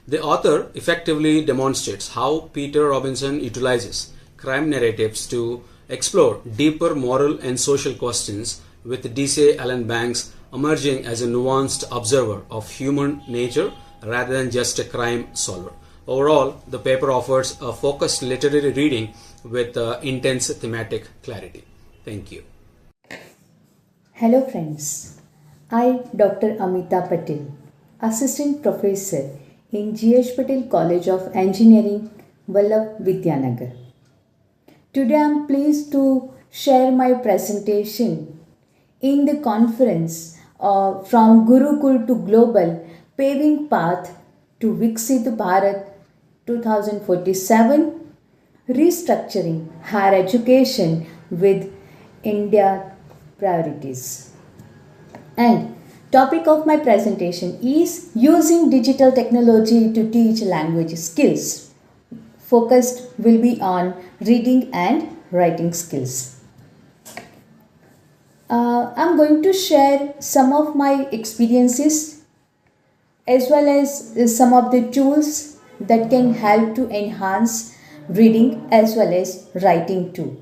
The author effectively demonstrates how Peter Robinson utilizes crime narratives to explore deeper moral and social questions, with D.C. Allen Banks emerging as a nuanced observer of human nature rather than just a crime solver. Overall, the paper offers a focused literary reading with intense thematic clarity. Thank you. Hello friends, I Dr. AMITA Patel, Assistant Professor in G.H. Patel College of Engineering, Vallabh Vidyanagar. Today I am pleased to share my presentation in the conference from Gurukul to Global, Paving Path to Viksit Bharat 2047, Restructuring Higher Education with India Priorities. And topic of my presentation is using digital technology to teach language skills. Focused will be on reading and writing skills. I'm going to share some of my experiences as well as some of the tools that can help to enhance reading as well as writing too.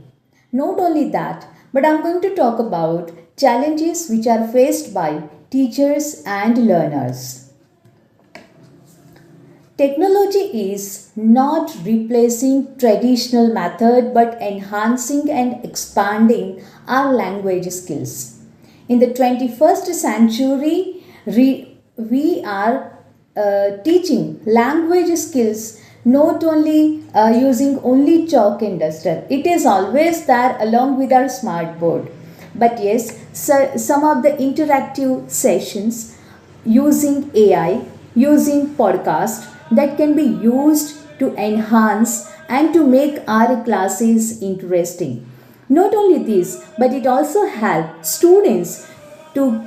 Not only that, but I'm going to talk about challenges which are faced by teachers and learners. Technology is not replacing traditional method but enhancing and expanding our language skills. In the 21st century, we are teaching language skills not only using only chalk and duster. It is always there along with our smart board. But yes, some of the interactive sessions using AI, using podcast that can be used to enhance and to make our classes interesting. Not only this, but it also helps students to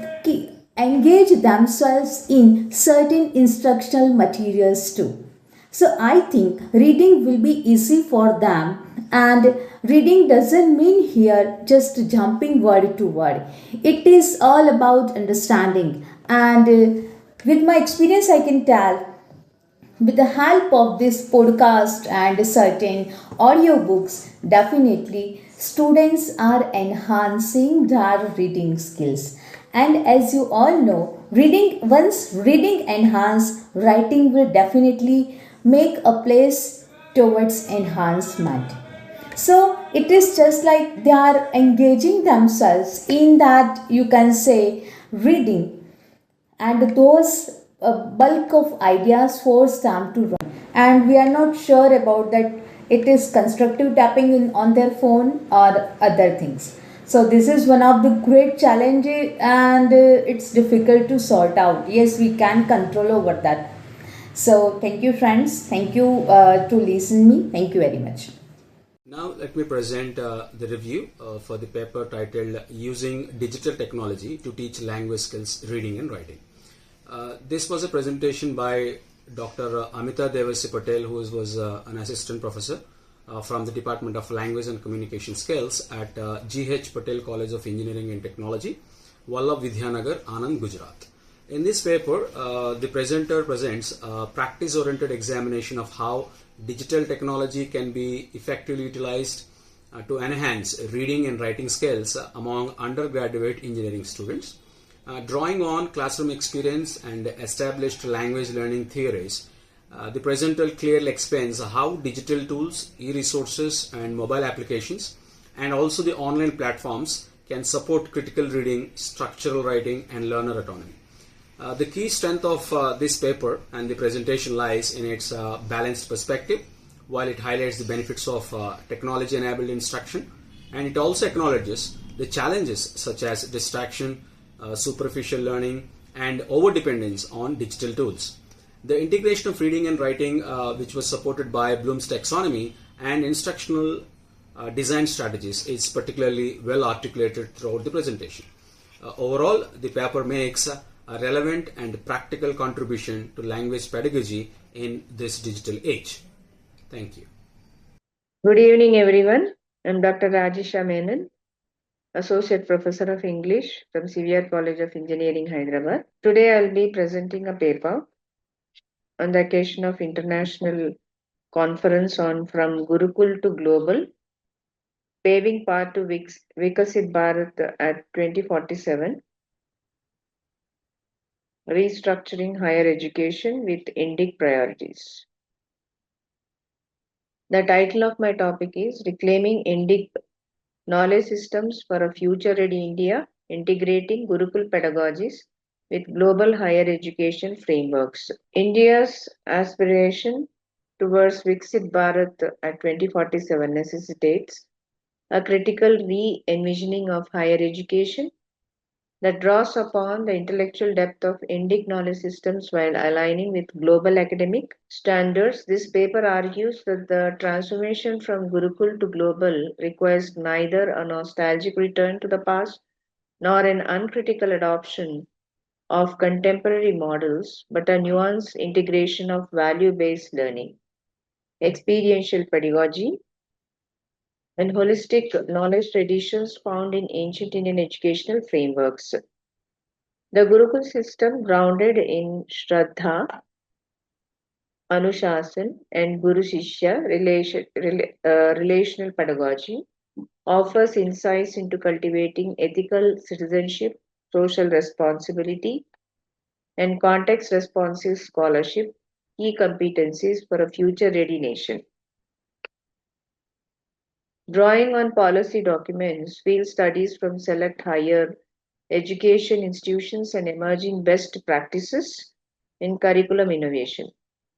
engage themselves in certain instructional materials too. So I think reading will be easy for them, and reading doesn't mean here just jumping word to word. It is all about understanding, and with my experience I can tell, with the help of this podcast and certain audiobooks, definitely students are enhancing their reading skills. And as you all know, once reading enhance, writing will definitely make a place towards enhancement. So it is just like they are engaging themselves in that, you can say, reading, and those bulk of ideas force them to run, and we are not sure about that it is constructive tapping in on their phone or other things. So this is one of the great challenges, and it's difficult to sort out. Yes, we can control over that. So thank you friends, thank you to listen me, thank you very much. Now let me present the review for the paper titled Using Digital Technology to Teach Language Skills, Reading and Writing. This was a presentation by Dr. AMITA Patel, who was an assistant professor from the Department of Language and Communication Skills at G.H. Patel College of Engineering and Technology, Vallabh Vidyanagar, Anand, Gujarat. In this paper, the presenter presents a practice-oriented examination of how digital technology can be effectively utilized to enhance reading and writing skills among undergraduate engineering students. Drawing on classroom experience and established language learning theories, the presenter clearly explains how digital tools, e-resources and mobile applications and also the online platforms can support critical reading, structural writing and learner autonomy. The key strength of this paper and the presentation lies in its balanced perspective, while it highlights the benefits of technology-enabled instruction, and it also acknowledges the challenges such as distraction, superficial learning, and overdependence on digital tools. The integration of reading and writing, which was supported by Bloom's taxonomy and instructional design strategies, is particularly well articulated throughout the presentation. Overall, the paper makes a relevant and practical contribution to language pedagogy in this digital age. Thank you. Good evening, everyone. I'm Dr.Rajisha Menon, Associate Professor of English from CVR College of Engineering, Hyderabad. Today I'll be presenting a paper on the occasion of International Conference on From Gurukul to Global, Paving Path to Viksit Bharat at 2047, Restructuring Higher Education with Indic Priorities. The title of my topic is Reclaiming Indic Knowledge Systems for a Future-Ready India, Integrating Gurukul Pedagogies with Global Higher Education Frameworks. India's aspiration towards Viksit Bharat at 2047 necessitates a critical re-envisioning of higher education that draws upon the intellectual depth of Indic knowledge systems while aligning with global academic standards. This paper argues that the transformation from Gurukul to global requires neither a nostalgic return to the past nor an uncritical adoption of contemporary models, but a nuanced integration of value-based learning, experiential pedagogy, and holistic knowledge traditions found in ancient Indian educational frameworks. The Gurukul system, grounded in Shraddha, Anushasan, and Guru Shishya relational pedagogy, offers insights into cultivating ethical citizenship, social responsibility, and context responsive scholarship, key competencies for a future ready nation. Drawing on policy documents, field studies from select higher education institutions, and emerging best practices in curriculum innovation.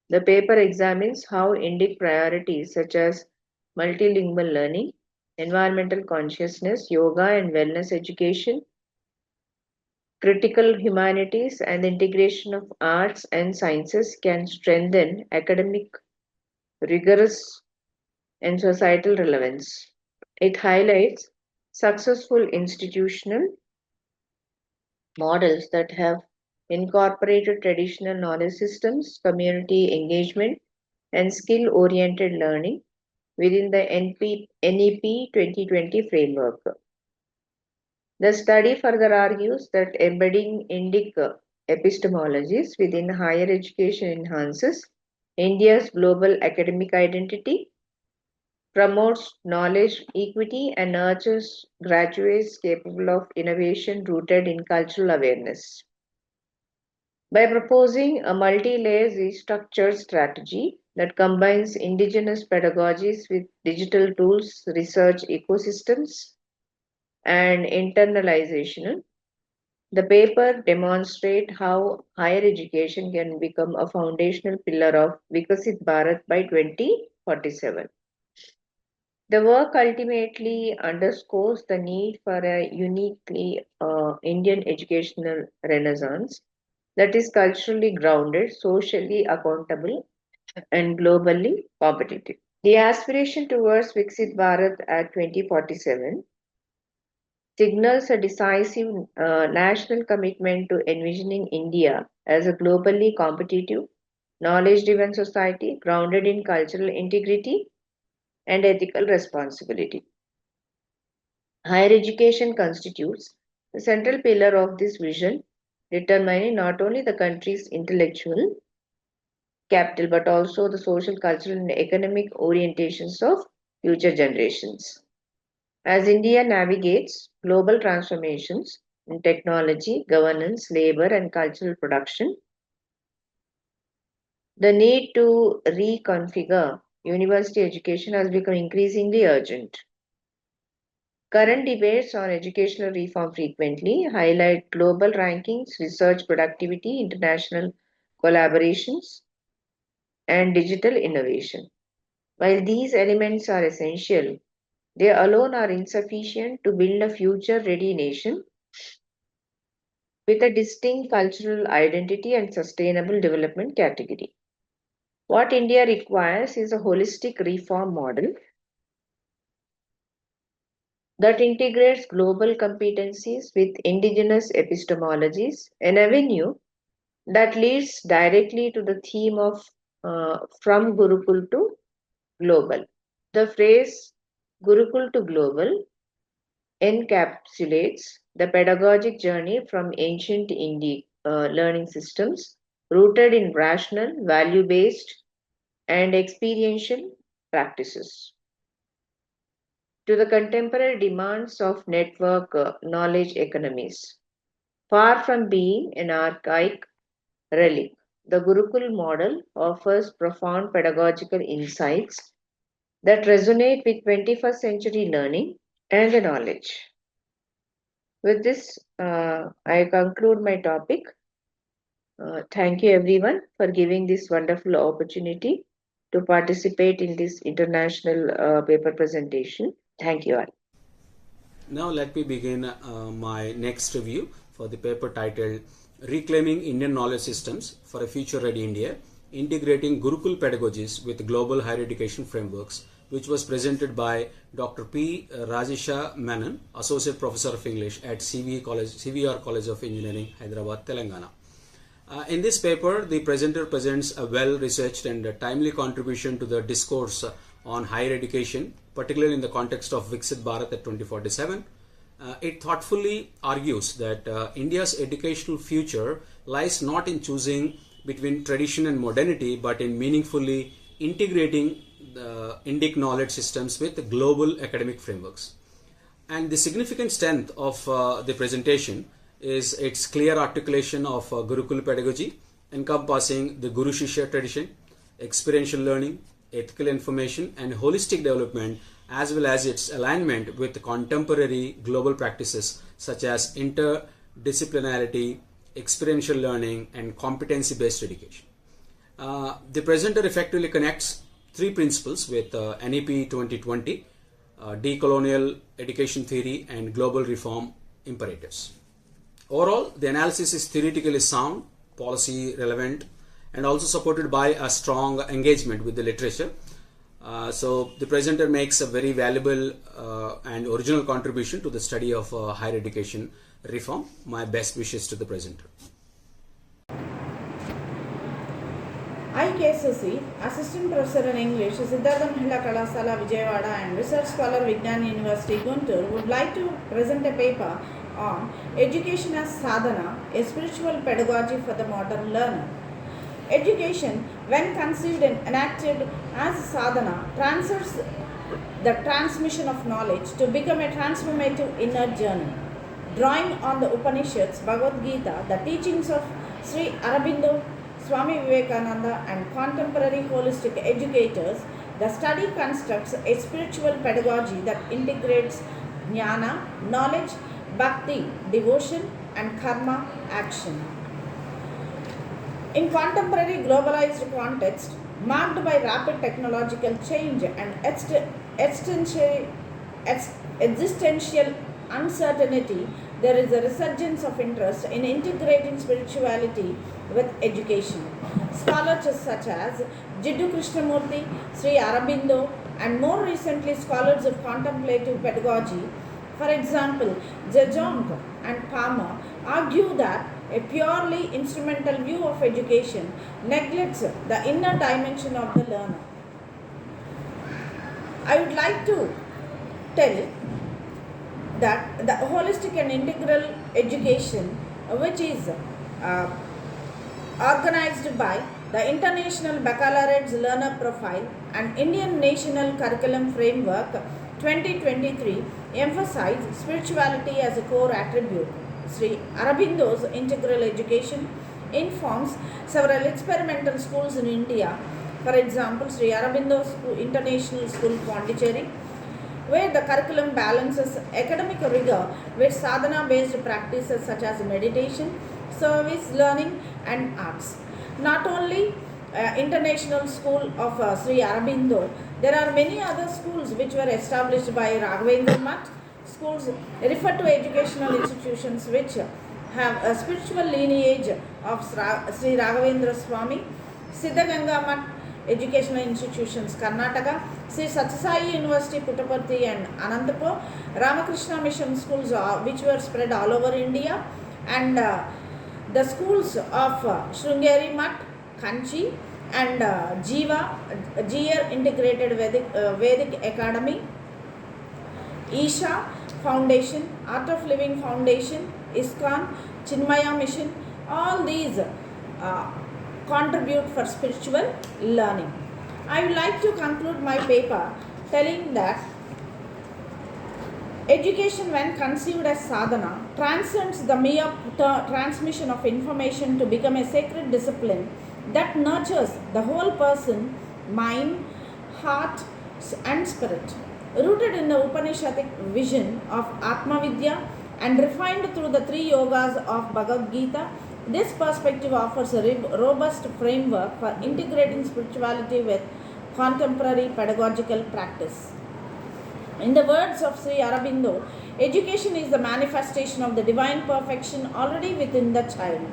The paper examines how Indic priorities such as multilingual learning, environmental consciousness, yoga and wellness education, critical humanities, and the integration of arts and sciences can strengthen academic rigorous and societal relevance. It highlights successful institutional models that have incorporated traditional knowledge systems, community engagement, and skill-oriented learning within the NEP 2020 framework. The study further argues that embedding Indic epistemologies within higher education enhances India's global academic identity, promotes knowledge equity, and nurtures graduates capable of innovation rooted in cultural awareness. By proposing a multi-layer restructured strategy that combines indigenous pedagogies with digital tools, research ecosystems, and internalization, the paper demonstrates how higher education can become a foundational pillar of Viksit Bharat by 2047. The work ultimately underscores the need for a uniquely Indian educational renaissance that is culturally grounded, socially accountable, and globally competitive. The aspiration towards Viksit Bharat at 2047 signals a decisive national commitment to envisioning India as a globally competitive, knowledge-driven society grounded in cultural integrity and ethical responsibility. Higher education constitutes the central pillar of this vision, determining not only the country's intellectual capital but also the social, cultural, and economic orientations of future generations. As India navigates global transformations in technology, governance, labor, and cultural production, the need to reconfigure university education has become increasingly urgent. Current debates on educational reform frequently highlight global rankings, research productivity, international collaborations, and digital innovation. While these elements are essential, they alone are insufficient to build a future-ready nation with a distinct cultural identity and sustainable development category. What India requires is a holistic reform model that integrates global competencies with indigenous epistemologies, an avenue that leads directly to the theme of from Gurukul to global. The phrase Gurukul to global encapsulates the pedagogic journey from ancient Indic learning systems rooted in rational, value-based, and experiential practices to the contemporary demands of network knowledge economies. Far from being an archaic relic, the Gurukul model offers profound pedagogical insights that resonate with 21st century learning and the knowledge. With this, I conclude my topic. Thank you everyone for giving this wonderful opportunity to participate in this international paper presentation. Thank you all. Now let me begin my next review for the paper titled Reclaiming Indian Knowledge Systems for a Future-Ready India, Integrating Gurukul Pedagogies with Global Higher Education Frameworks, which was presented by Dr. P.Rajisha Menon, Associate Professor of English at CVR College of Engineering, Hyderabad, Telangana. In this paper, the presenter presents a well-researched and timely contribution to the discourse on higher education, particularly in the context of Viksit Bharat at 2047. It thoughtfully argues that India's educational future lies not in choosing between tradition and modernity, but in meaningfully integrating the Indic knowledge systems with global academic frameworks. And the significant strength of the presentation is its clear articulation of Gurukul pedagogy, encompassing the Guru Shishya tradition, experiential learning, ethical information, and holistic development, as well as its alignment with contemporary global practices such as interdisciplinarity, experiential learning, and competency-based education. The presenter effectively connects three principles with NEP 2020, decolonial education theory, and global reform imperatives. Overall, the analysis is theoretically sound, policy relevant, and also supported by a strong engagement with the literature. So the presenter makes a very valuable and original contribution to the study of higher education reform. My best wishes to the presenter. I am K.SASI, Assistant Professor in English, Siddhartha Mahila Kalasala Vijayawada and Research Scholar Vignan University Guntur would like to present a paper on Education as Sadhana, a spiritual pedagogy for the modern learner. Education, when conceived and enacted as sadhana, transcends the transmission of knowledge to become a transformative inner journey. Drawing on the Upanishads, Bhagavad Gita, the teachings of Sri Aurobindo, Swami Vivekananda and contemporary holistic educators, the study constructs a spiritual pedagogy that integrates jnana, knowledge, bhakti, devotion and karma, action. In contemporary globalized context, marked by rapid technological change and existential uncertainty, there is a resurgence of interest in integrating spirituality with education. Scholars such as Jiddu Krishnamurti, Sri Aurobindo, and more recently scholars of contemplative pedagogy, for example, Zedong and Palmer, argue that a purely instrumental view of education neglects the inner dimension of the learner. I would like to tell that the holistic and integral education, which is organized by the International Baccalaureate's Learner Profile and Indian National Curriculum Framework 2023, emphasizes spirituality as a core attribute. Sri Aurobindo's integral education informs several experimental schools in India. For example, Sri Aurobindo International School, Pondicherry, where the curriculum balances academic rigor with sadhana-based practices such as meditation, service, learning and arts. Not only International School of Sri Aurobindo, there are many other schools which were established by Raghavendra Math. Schools refer to educational institutions which have a spiritual lineage of Sri Raghavendra Swami, Siddhaganga Math Educational Institutions, Karnataka, Sri Satyasai University, Puttaparthi and Anantapur, Ramakrishna Mission Schools which were spread all over India, and the schools of Sringeri Math, Kanchi and Jiyar Integrated Vedic Academy, Isha Foundation, Art of Living Foundation, ISKCON, Chinmaya Mission, all these contribute for spiritual learning. I would like to conclude my paper telling that education, when conceived as sadhana, transcends the mere transmission of information to become a sacred discipline that nurtures the whole person, mind, heart and spirit. Rooted in the Upanishadic vision of Atma Vidya and refined through the three yogas of Bhagavad Gita, this perspective offers a robust framework for integrating spirituality with contemporary pedagogical practice. In the words of Sri Aurobindo, education is the manifestation of the divine perfection already within the child.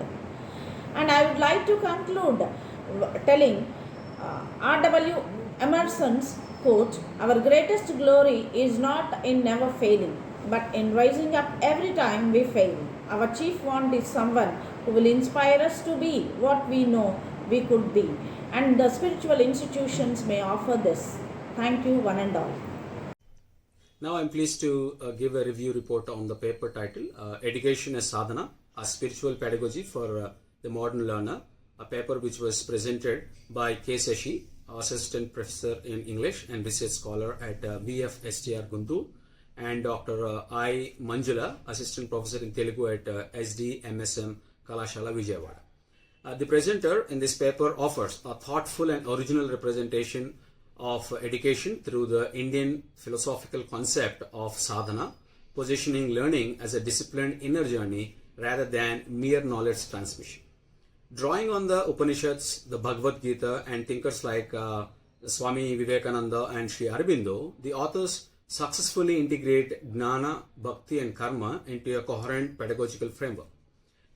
And I would like to conclude telling R.W. Emerson's quote, "Our greatest glory is not in never failing, but in rising up every time we fail. Our chief want is someone who will inspire us to be what we know we could be, and the spiritual institutions may offer this." Thank you, one and all. Now I'm pleased to give a review report on the paper title, Education as Sadhana, a Spiritual Pedagogy for the Modern Learner, a paper which was presented by K.SASI, Assistant Professor in English and Research Scholar at VFSTR Guntur, and Dr. I. Manjula, Assistant Professor in Telugu at SDMSM Kalashala Vijayawada. The presenter in this paper offers a thoughtful and original representation of education through the Indian philosophical concept of sadhana, positioning learning as a disciplined inner journey rather than mere knowledge transmission. Drawing on the Upanishads, the Bhagavad Gita and thinkers like Swami Vivekananda and Sri Aurobindo, the authors successfully integrate jnana, bhakti and karma into a coherent pedagogical framework.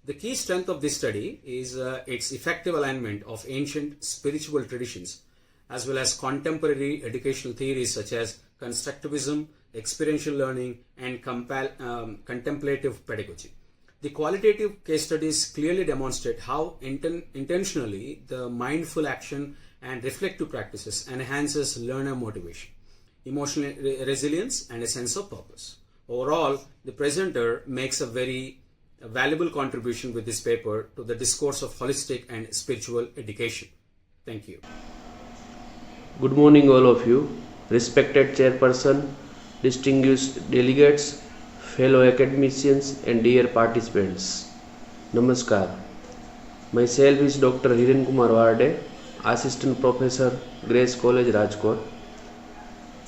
The key strength of this study is its effective alignment of ancient spiritual traditions as well as contemporary educational theories such as constructivism, experiential learning and contemplative pedagogy. The qualitative case studies clearly demonstrate how intentionally the mindful action and reflective practices enhances learner motivation, emotional resilience, and a sense of purpose. Overall, the presenter makes a very valuable contribution with this paper to the discourse of holistic and spiritual education. Thank you. Good morning, all of you. Respected chairperson, distinguished delegates, fellow academicians, and dear participants. Namaskar. Myself is Dr. HIRENKUMAR VARDE, Assistant Professor, Grace College, Rajkot.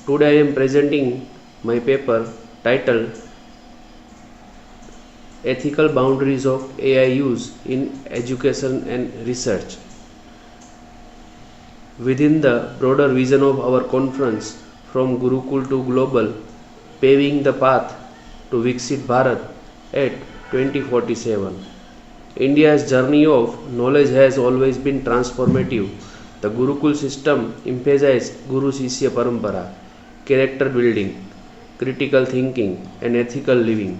Today I am presenting my paper titled Ethical Boundaries of AI Use in Education and Research. Within the broader vision of our conference, from Gurukul to Global, paving the path to Viksit Bharat at 2047. India's journey of knowledge has always been transformative. The Gurukul system emphasized Guru Shishya Parampara, character building, critical thinking, and ethical living.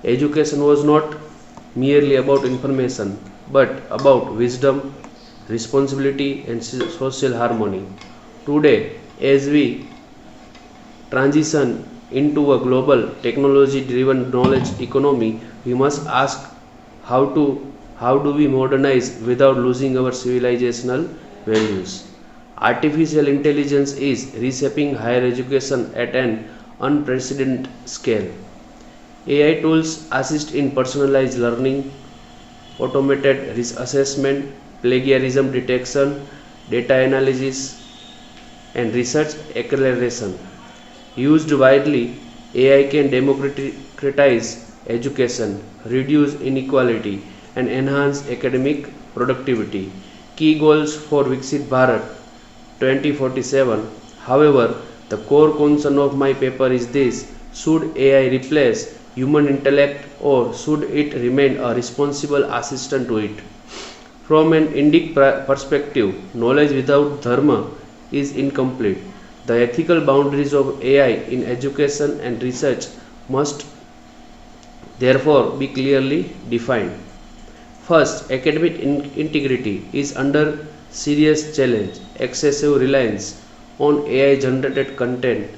Education was not merely about information, but about wisdom, responsibility, and social harmony. Today, as we transition into a global technology-driven knowledge economy, we must ask how do we modernize without losing our civilizational values. Artificial intelligence is reshaping higher education at an unprecedented scale. AI tools assist in personalized learning, automated risk assessment, plagiarism detection, data analysis, and research acceleration. Used widely, AI can democratize education, reduce inequality, and enhance academic productivity. Key goals for Viksit Bharat 2047. However, the core concern of my paper is this: should AI replace human intellect, or should it remain a responsible assistant to it? From an Indic perspective, knowledge without dharma is incomplete. The ethical boundaries of AI in education and research must therefore be clearly defined. First, academic integrity is under serious challenge. Excessive reliance on AI-generated content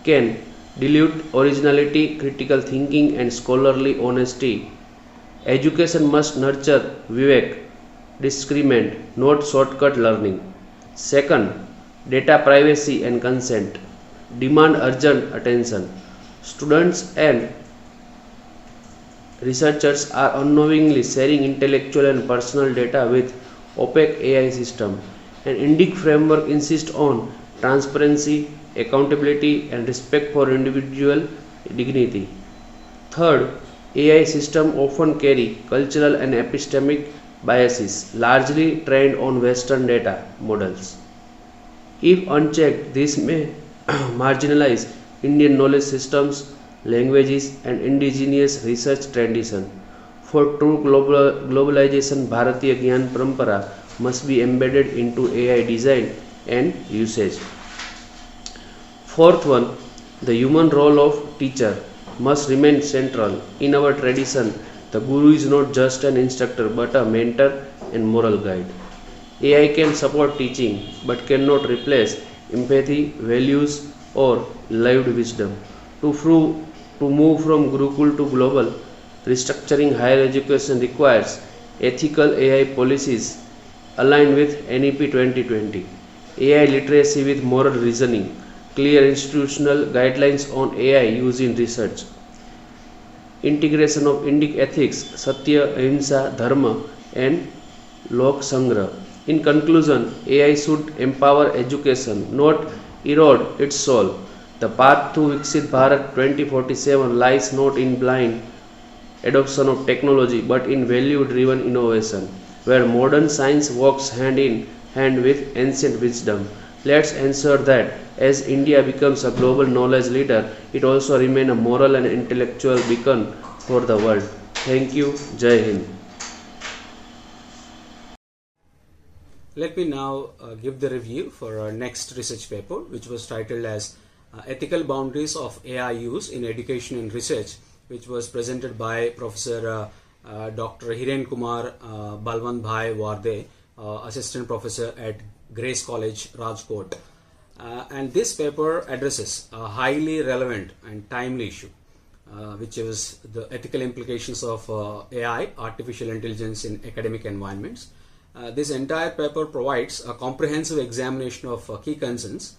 can dilute originality, critical thinking, and scholarly honesty. Education must nurture vivek, discriminate, not shortcut learning. Second, data privacy and consent demand urgent attention. Students and researchers are unknowingly sharing intellectual and personal data with opaque AI system. An Indic framework insists on transparency, accountability, and respect for individual dignity. Third, AI systems often carry cultural and epistemic biases, largely trained on Western data models. If unchecked, this may marginalize Indian knowledge systems, languages, and indigenous research tradition. For true globalization, Bharatiya Gyan Parampara must be embedded into AI design and usage. Fourth one, the human role of teacher must remain central. In our tradition, the guru is not just an instructor but a mentor and moral guide. AI can support teaching but cannot replace empathy, values, or lived wisdom. To move from Gurukul to global, restructuring higher education requires ethical AI policies aligned with NEP 2020, AI literacy with moral reasoning, clear institutional guidelines on AI use in research, integration of Indic ethics, Satya, Ahimsa, Dharma, and Lok Sangra. In conclusion, AI should empower education, not erode its soul. The path to Viksit Bharat 2047 lies not in blind adoption of technology but in value-driven innovation, where modern science walks hand in hand with ancient wisdom. Let's ensure that as India becomes a global knowledge leader, it also remains a moral and intellectual beacon for the world. Thank you. Jai Hind. Let me now give the review for our next research paper, which was titled as Ethical Boundaries of AI Use in Education and Research, which was presented by Professor Dr. HIRENKUMAR BALVANTBHAI VARDE, Assistant Professor at Grace College, Rajkot. And this paper addresses a highly relevant and timely issue, which is the ethical implications of AI, artificial intelligence, in academic environments. This entire paper provides a comprehensive examination of key concerns,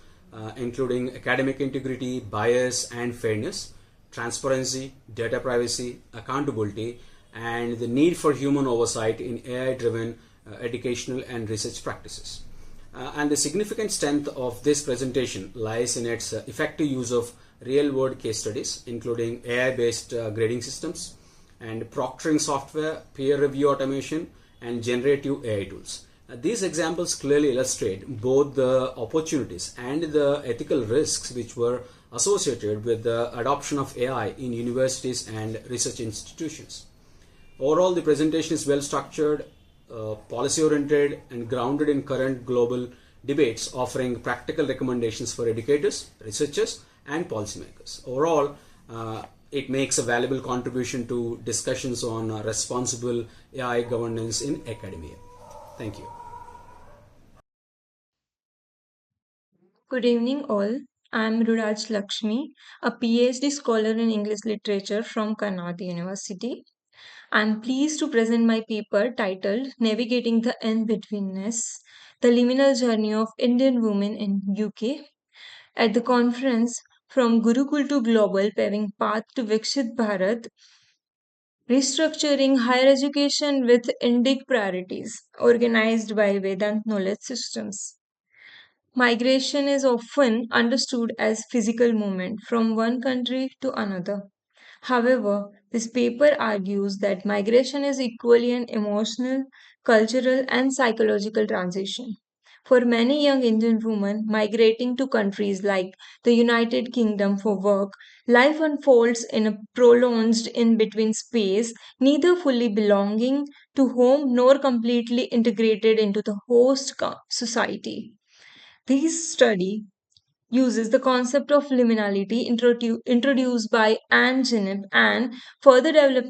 including academic integrity, bias and fairness, transparency, data privacy, accountability, and the need for human oversight in AI-driven educational and research practices. And the significant strength of this presentation lies in its effective use of real-world case studies, including AI-based grading systems and proctoring software, peer review automation, and generative AI tools. These examples clearly illustrate both the opportunities and the ethical risks which were associated with the adoption of AI in universities and research institutions. Overall, the presentation is well structured, policy oriented, and grounded in current global debates, offering practical recommendations for educators, researchers, and policymakers. Overall, it makes a valuable contribution to discussions on responsible AI governance in academia. Thank you. Good evening, all. I am Ruraj Lakshmi, a PhD scholar in English literature from Karnataka University. I am pleased to present my paper titled Navigating the In-Betweenness, the Liminal Journey of Indian Women in UK, at the conference From Gurukul to Global, Paving Path to Viksit Bharat, Restructuring Higher Education with Indic Priorities, organized by Vedant Knowledge Systems. Migration is often understood as physical movement from one country to another. However, this paper argues that migration is equally an emotional, cultural, and psychological transition. For many young Indian women migrating to countries like the United Kingdom for work, life unfolds in a prolonged in between space, neither fully belonging to home nor completely integrated into the host society. This study uses the concept of liminality introduced by Anne Geneb and further developed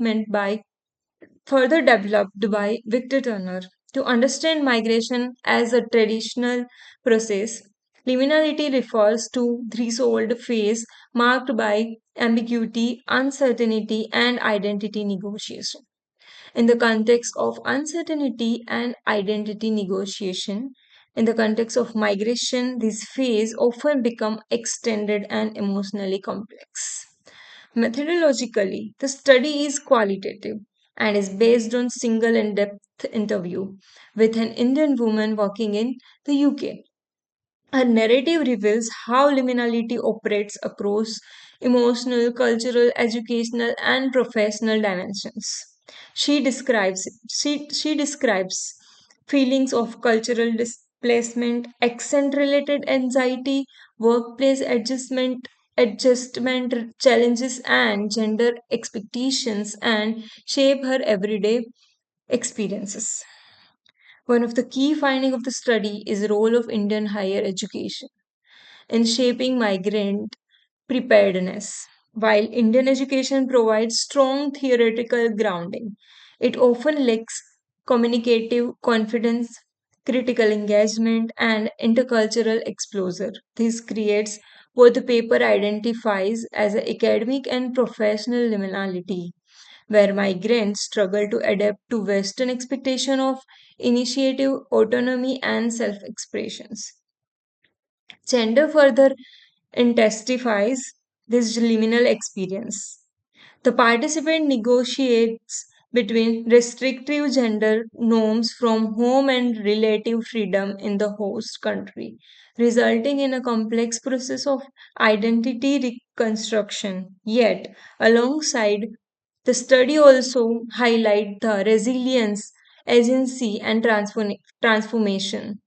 by Victor Turner to understand migration as a traditional process. Liminality refers to threshold phase marked by ambiguity, uncertainty, and identity negotiation. In the context of uncertainty and identity negotiation, in the context of migration, this phase often become extended and emotionally complex. Methodologically, the study is qualitative and is based on single in-depth interview with an Indian woman working in the UK. Her narrative reveals how liminality operates across emotional, cultural, educational, and professional dimensions. She describes feelings of cultural displacement, accent-related anxiety, workplace adjustment challenges, and gender expectations, and shape her everyday experiences. One of the key findings of the study is the role of Indian higher education in shaping migrant preparedness. While Indian education provides strong theoretical grounding, it often lacks communicative confidence, critical engagement, and intercultural exposure. This creates what the paper identifies as an academic and professional liminality, where migrants struggle to adapt to Western expectation of initiative, autonomy, and self-expressions. Gender further intensifies this liminal experience. The participant negotiates between restrictive gender norms from home and relative freedom in the host country, resulting in a complex process of identity reconstruction. Yet, alongside the study also highlight the resilience, agency, and transformation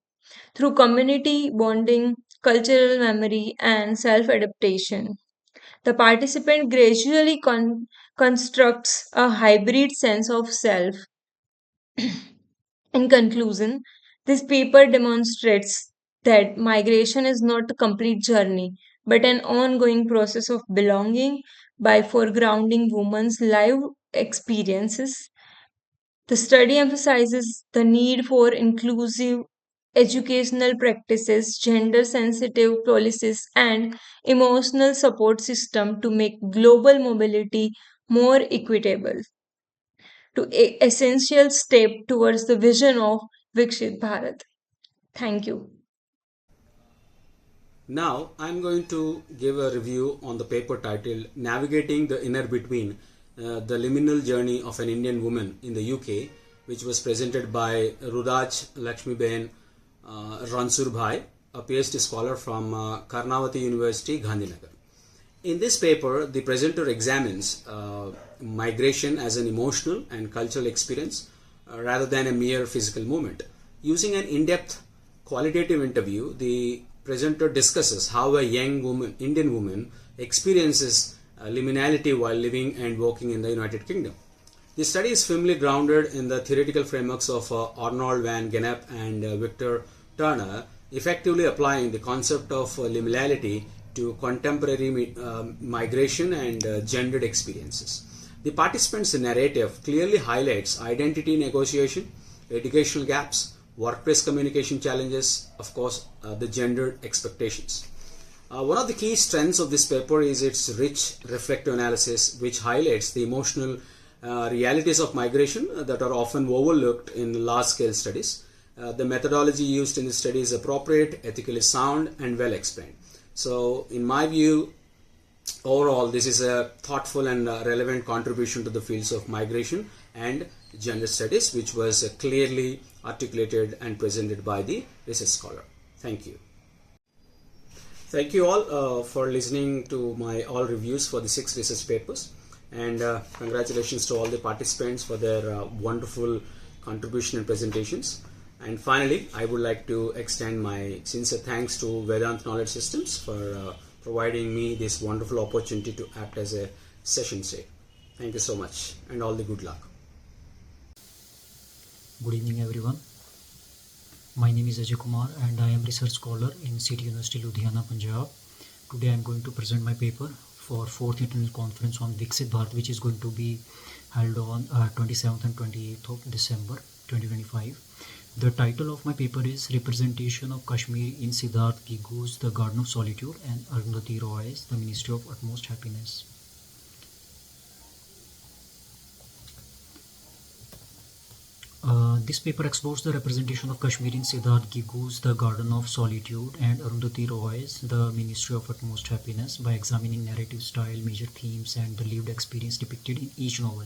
through community bonding, cultural memory, and self adaptation. The participant gradually constructs a hybrid sense of self. In conclusion, this paper demonstrates that migration is not a complete journey, but an ongoing process of belonging by foregrounding women's life experiences The study emphasizes the need for inclusive educational practices, gender sensitive policies, and emotional support system to make global mobility more equitable, to essential step towards the vision of Viksit Bharat. Thank you. Now, I'm going to give a review on the paper titled Navigating the Inner Between, the Liminal Journey of an Indian Woman in the UK, which was presented by Rudaj Lakshmiben Ransurbhai, a PhD scholar from Karnavati University, Gandhinagar. In this paper, the presenter examines migration as an emotional and cultural experience rather than a mere physical movement. Using an in-depth qualitative interview, the presenter discusses how a young woman, Indian woman, experiences liminality while living and working in the United Kingdom. The study is firmly grounded in the theoretical frameworks of Arnold van Gennep and Victor Turner, effectively applying the concept of liminality to contemporary migration and gendered experiences. The participants' narrative clearly highlights identity negotiation, educational gaps, workplace communication challenges, of course, the gendered expectations. One of the key strengths of this paper is its rich reflective analysis, which highlights the emotional realities of migration that are often overlooked in large-scale studies. The methodology used in the study is appropriate, ethically sound, and well explained. So, in my view, overall, this is a thoughtful and relevant contribution to the fields of migration and gender studies, which was clearly articulated and presented by the research scholar. Thank you. Thank you all for listening to my all reviews for the 6 research papers, and congratulations to all the participants for their wonderful contribution and presentations. And finally, I would like to extend my sincere thanks to Vedant Knowledge Systems for providing me this wonderful opportunity to act as a session say. Thank you so much, and all the good luck. Good evening everyone. My name is Ajay Kumar and I am research scholar in City University Ludhiana, Punjab. Today I am going to present my paper for 4th International Conference on Viksit Bharat, which is going to be held on 27th and 28th of December 2025. The title of my paper is Representation of Kashmir in Siddharth Gigu's The Garden of Solitude and Arundhati Roy's The Ministry of Utmost Happiness. This paper explores the representation of Kashmir in Siddharth Gigu's The Garden of Solitude and Arundhati Roy's The Ministry of Utmost Happiness by examining narrative style, major themes, and the lived experience depicted in each novel.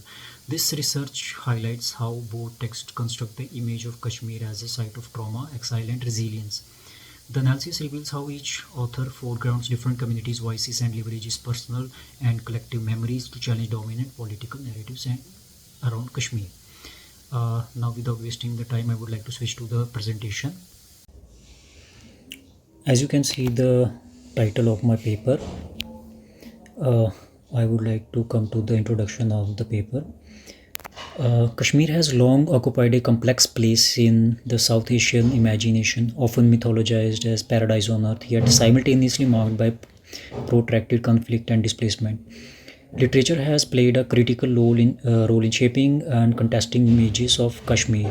This research highlights how both texts construct the image of Kashmir as a site of trauma, exile, and resilience. The analysis reveals how each author foregrounds different communities' voices and leverages personal and collective memories to challenge dominant political narratives around Kashmir. Now, without wasting the time, I would like to switch to the presentation. As you can see the title of my paper, I would like to come to the introduction of the paper. Kashmir has long occupied a complex place in the South Asian imagination, often mythologized as paradise on earth, yet simultaneously marked by protracted conflict and displacement. Literature has played a critical role in shaping and contesting images of Kashmir.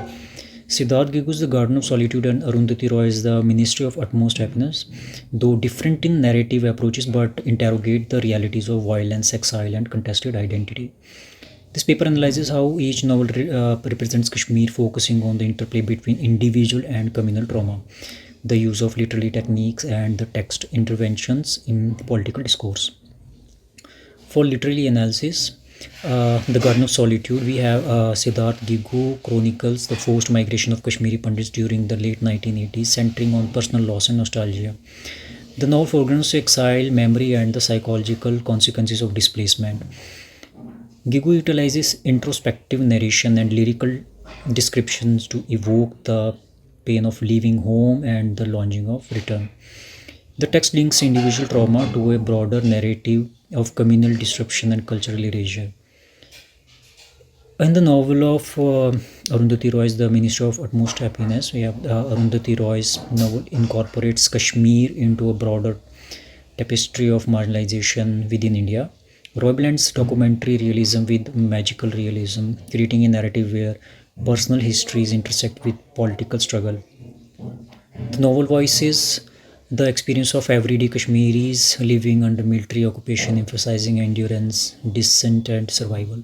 Siddharth Gigu's The Garden of Solitude and Arundhati Roy's The Ministry of Utmost Happiness, though different in narrative approaches, but interrogate the realities of violence, exile, and contested identity. This paper analyzes how each novel represents Kashmir, focusing on the interplay between individual and communal trauma, the use of literary techniques, and the text interventions in political discourse. For literary analysis, The Garden of Solitude, we have Siddharth Gigu chronicles the forced migration of Kashmiri Pandits during the late 1980s, centering on personal loss and nostalgia. The novel foregrounds exile, memory, and the psychological consequences of displacement. Gigu utilizes introspective narration and lyrical descriptions to evoke the pain of leaving home and the longing of return. The text links individual trauma to a broader narrative of communal disruption and cultural erasure. In the novel of Arundhati Roy's The Ministry of Utmost Happiness, we have Arundhati Roy's novel incorporates Kashmir into a broader tapestry of marginalization within India. Roy blends documentary realism with magical realism, creating a narrative where personal histories intersect with political struggle. The novel voices the experience of everyday Kashmiris living under military occupation, emphasizing endurance, dissent, and survival.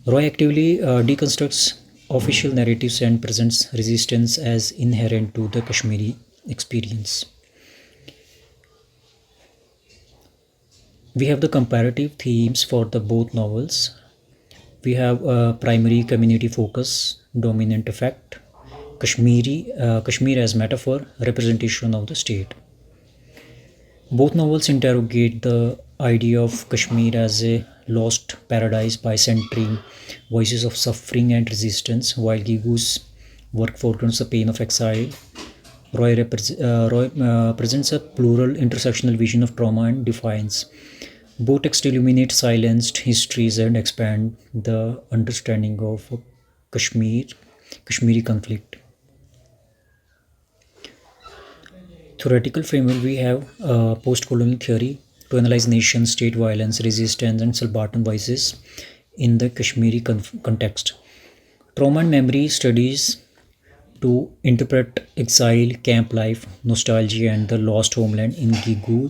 Roy actively deconstructs official narratives and presents resistance as inherent to the Kashmiri experience. We have the comparative themes for the both novels. We have a primary community focus, dominant effect, Kashmir as metaphor, representation of the state. Both novels interrogate the idea of Kashmir as a lost paradise by centering voices of suffering and resistance, while Gigu's work foregrounds the pain of exile. Roy presents a plural intersectional vision of trauma and defiance. Both texts illuminate silenced histories and expand the understanding of Kashmiri conflict. Theoretical framework, we have post-colonial theory to analyze nation, state violence, resistance, and subaltern voices in the Kashmiri context. Trauma and memory studies to interpret exile, camp life, nostalgia, and the lost homeland in Gigu,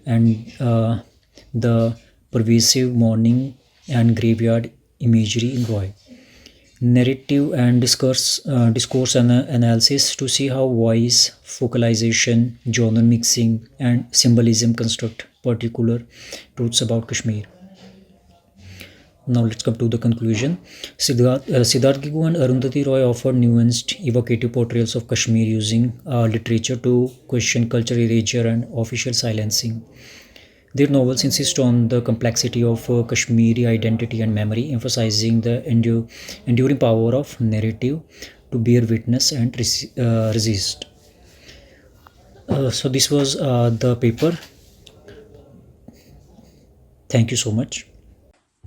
and the pervasive mourning and graveyard imagery in Roy. Narrative and discourse analysis to see how voice, focalization, genre mixing, and symbolism construct particular truths about Kashmir. Now let's come to the conclusion. Siddharth Gigu and Arundhati Roy offer nuanced, evocative portrayals of Kashmir using literature to question cultural erasure and official silencing. Their novels insist on the complexity of Kashmiri identity and memory, emphasizing the enduring power of narrative to bear witness and resist. So this was the paper. Thank you so much.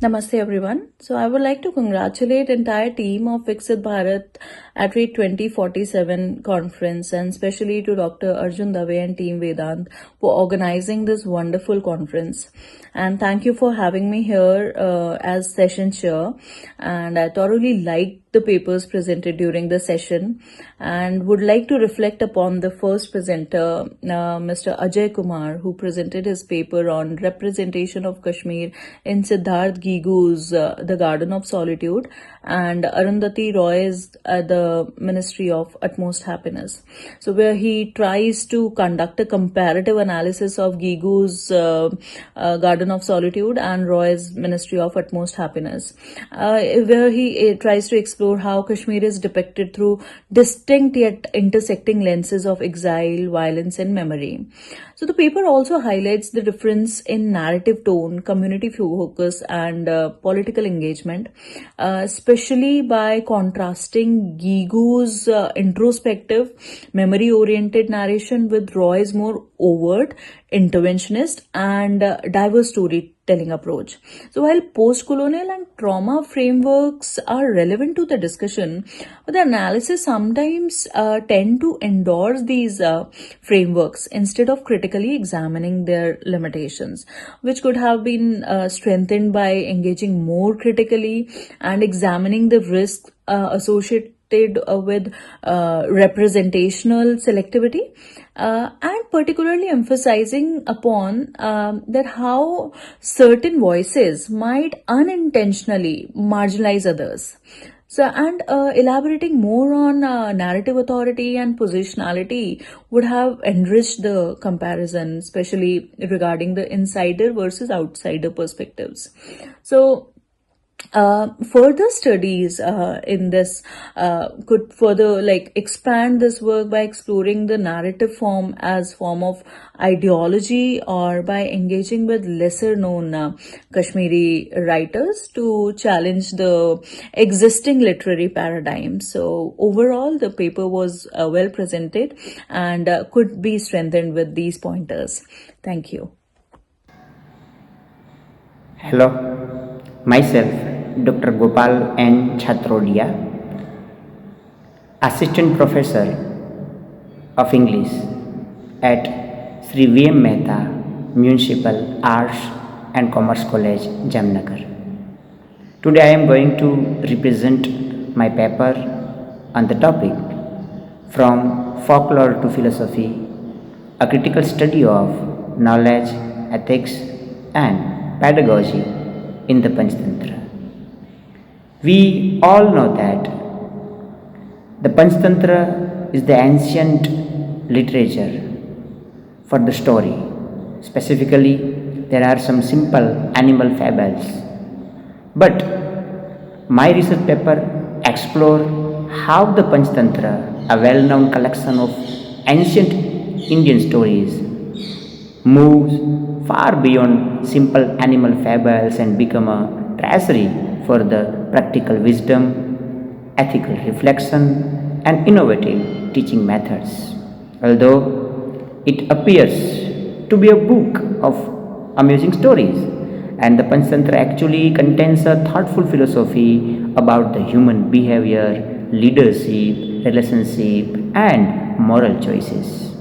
Namaste everyone. So I would like to congratulate entire team of Viksit Bharat at rate 2047 conference, and especially to Dr. Arjun Dave and team Vedant for organizing this wonderful conference. And thank you for having me here as session chair. And I thoroughly liked the papers presented during the session and would like to reflect upon the first presenter, Mr. Ajay Kumar, who presented his paper on representation of Kashmir in Siddharth Gigu's The Garden of Solitude, and Arundhati Roy's The Ministry of Utmost Happiness. So where he tries to conduct a comparative analysis of Gigu's Garden of Solitude and Roy's Ministry of Utmost Happiness, where he tries to explore how Kashmir is depicted through distinct yet intersecting lenses of exile, violence, and memory. So the paper also highlights the difference in narrative tone, community focus, and political engagement, especially by contrasting Gigu's introspective, memory-oriented narration with Roy's more overt, interventionist, and diverse storytelling approach. So while post-colonial and trauma frameworks are relevant to the discussion, the analysis sometimes tend to endorse these frameworks instead of critically examining their limitations, which could have been strengthened by engaging more critically and examining the risks associated with representational selectivity, and particularly emphasizing upon that how certain voices might unintentionally marginalize others. So, and elaborating more on narrative authority and positionality would have enriched the comparison, especially regarding the insider versus outsider perspectives. So, further studies in this could further expand this work by exploring the narrative form as form of ideology, or by engaging with lesser known Kashmiri writers to challenge the existing literary paradigm. So overall the paper was well presented and could be strengthened with these pointers. Thank you. Hello, myself Dr. Gopal N. Chhatrodia, Assistant Professor of English at Sri V.M. Mehta Municipal Arts and Commerce College, Jamnagar. Today I am going to represent my paper on the topic From Folklore to Philosophy, a critical study of knowledge, ethics, and pedagogy in the Panchtantra. We all know that the Panchtantra is the ancient literature for the story. Specifically, there are some simple animal fables. But my research paper explores how the Panchtantra, a well-known collection of ancient Indian stories, moves far beyond simple animal fables and become a treasury for the practical wisdom, ethical reflection, and innovative teaching methods. Although it appears to be a book of amusing stories, and the Panchtantra actually contains a thoughtful philosophy about the human behavior, leadership, relationship, and moral choices.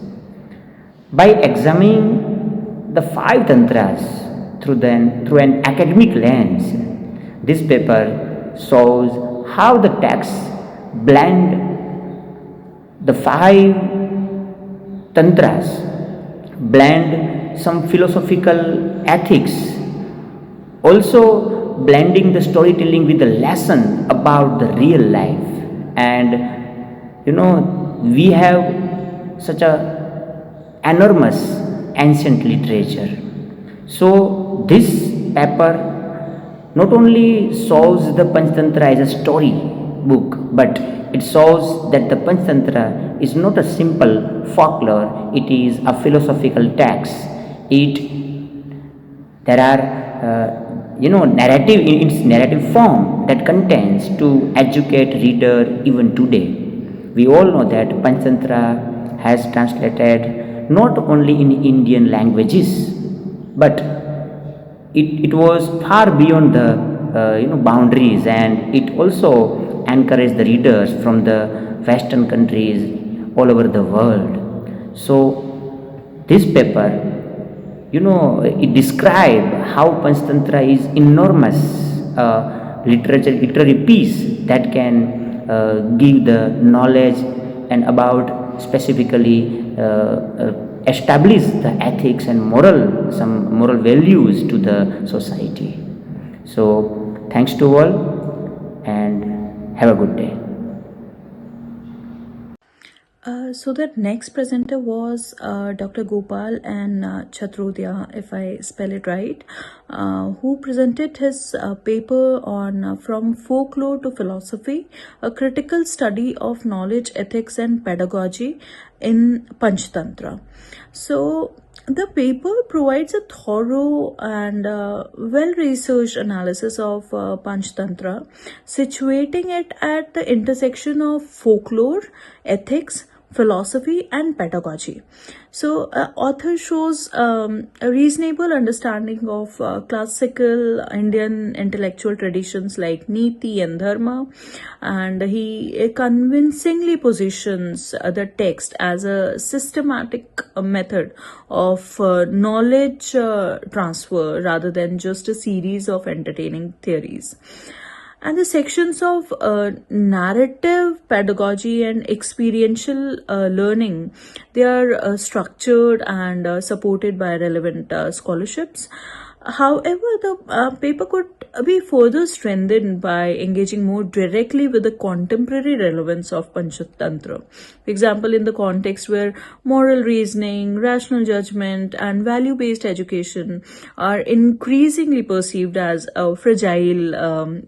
By examining the five tantras through an academic lens, this paper shows how the texts blend the five tantras, blend some philosophical ethics, also blending the storytelling with the lesson about the real life. And we have such a enormous ancient literature. So this paper not only shows the Panchtantra as a story book, but it shows that the Panchtantra is not a simple folklore, it is a philosophical text. There are narrative in its narrative form that contains to educate reader even today. We all know that Panchtantra has translated not only in Indian languages, but it was far beyond the boundaries, and it also encouraged the readers from the Western countries all over the world. So this paper, it describes how Panchtantra is enormous literary piece that can give the knowledge and about specifically establish the ethics and some moral values to the society. So thanks to all and have a good day. So the next presenter was Dr. Gopal N if I spell it right, who presented his paper on From Folklore to Philosophy, a critical study of knowledge, ethics and pedagogy in Panchtantra. So the paper provides a thorough and well-researched analysis of Panchtantra, situating it at the intersection of folklore, ethics, philosophy and pedagogy. So author shows a reasonable understanding of classical Indian intellectual traditions like Niti and Dharma, and he convincingly positions the text as a systematic method of knowledge transfer rather than just a series of entertaining theories. And the sections of narrative pedagogy and experiential learning, they are structured and supported by relevant scholarships. However, the paper could be further strengthened by engaging more directly with the contemporary relevance of Panchtantra. For example, in the context where moral reasoning, rational judgment, and value-based education are increasingly perceived as fragile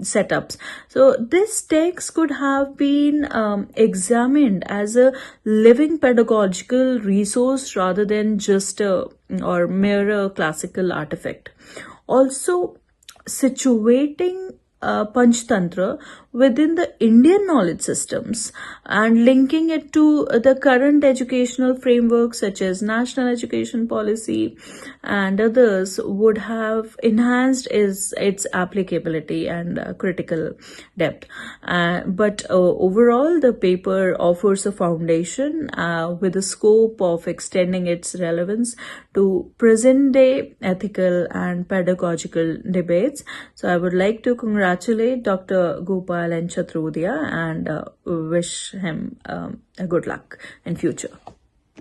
setups. So this text could have been examined as a living pedagogical resource rather than just or mere classical artifact. Also, situating Panchtantra within the Indian knowledge systems and linking it to the current educational frameworks such as national education policy and others would have enhanced its applicability and critical depth. But overall, the paper offers a foundation with the scope of extending its relevance to present-day ethical and pedagogical debates. So I would like to congratulate congratulate Dr. Gopal N and wish him a good luck in future.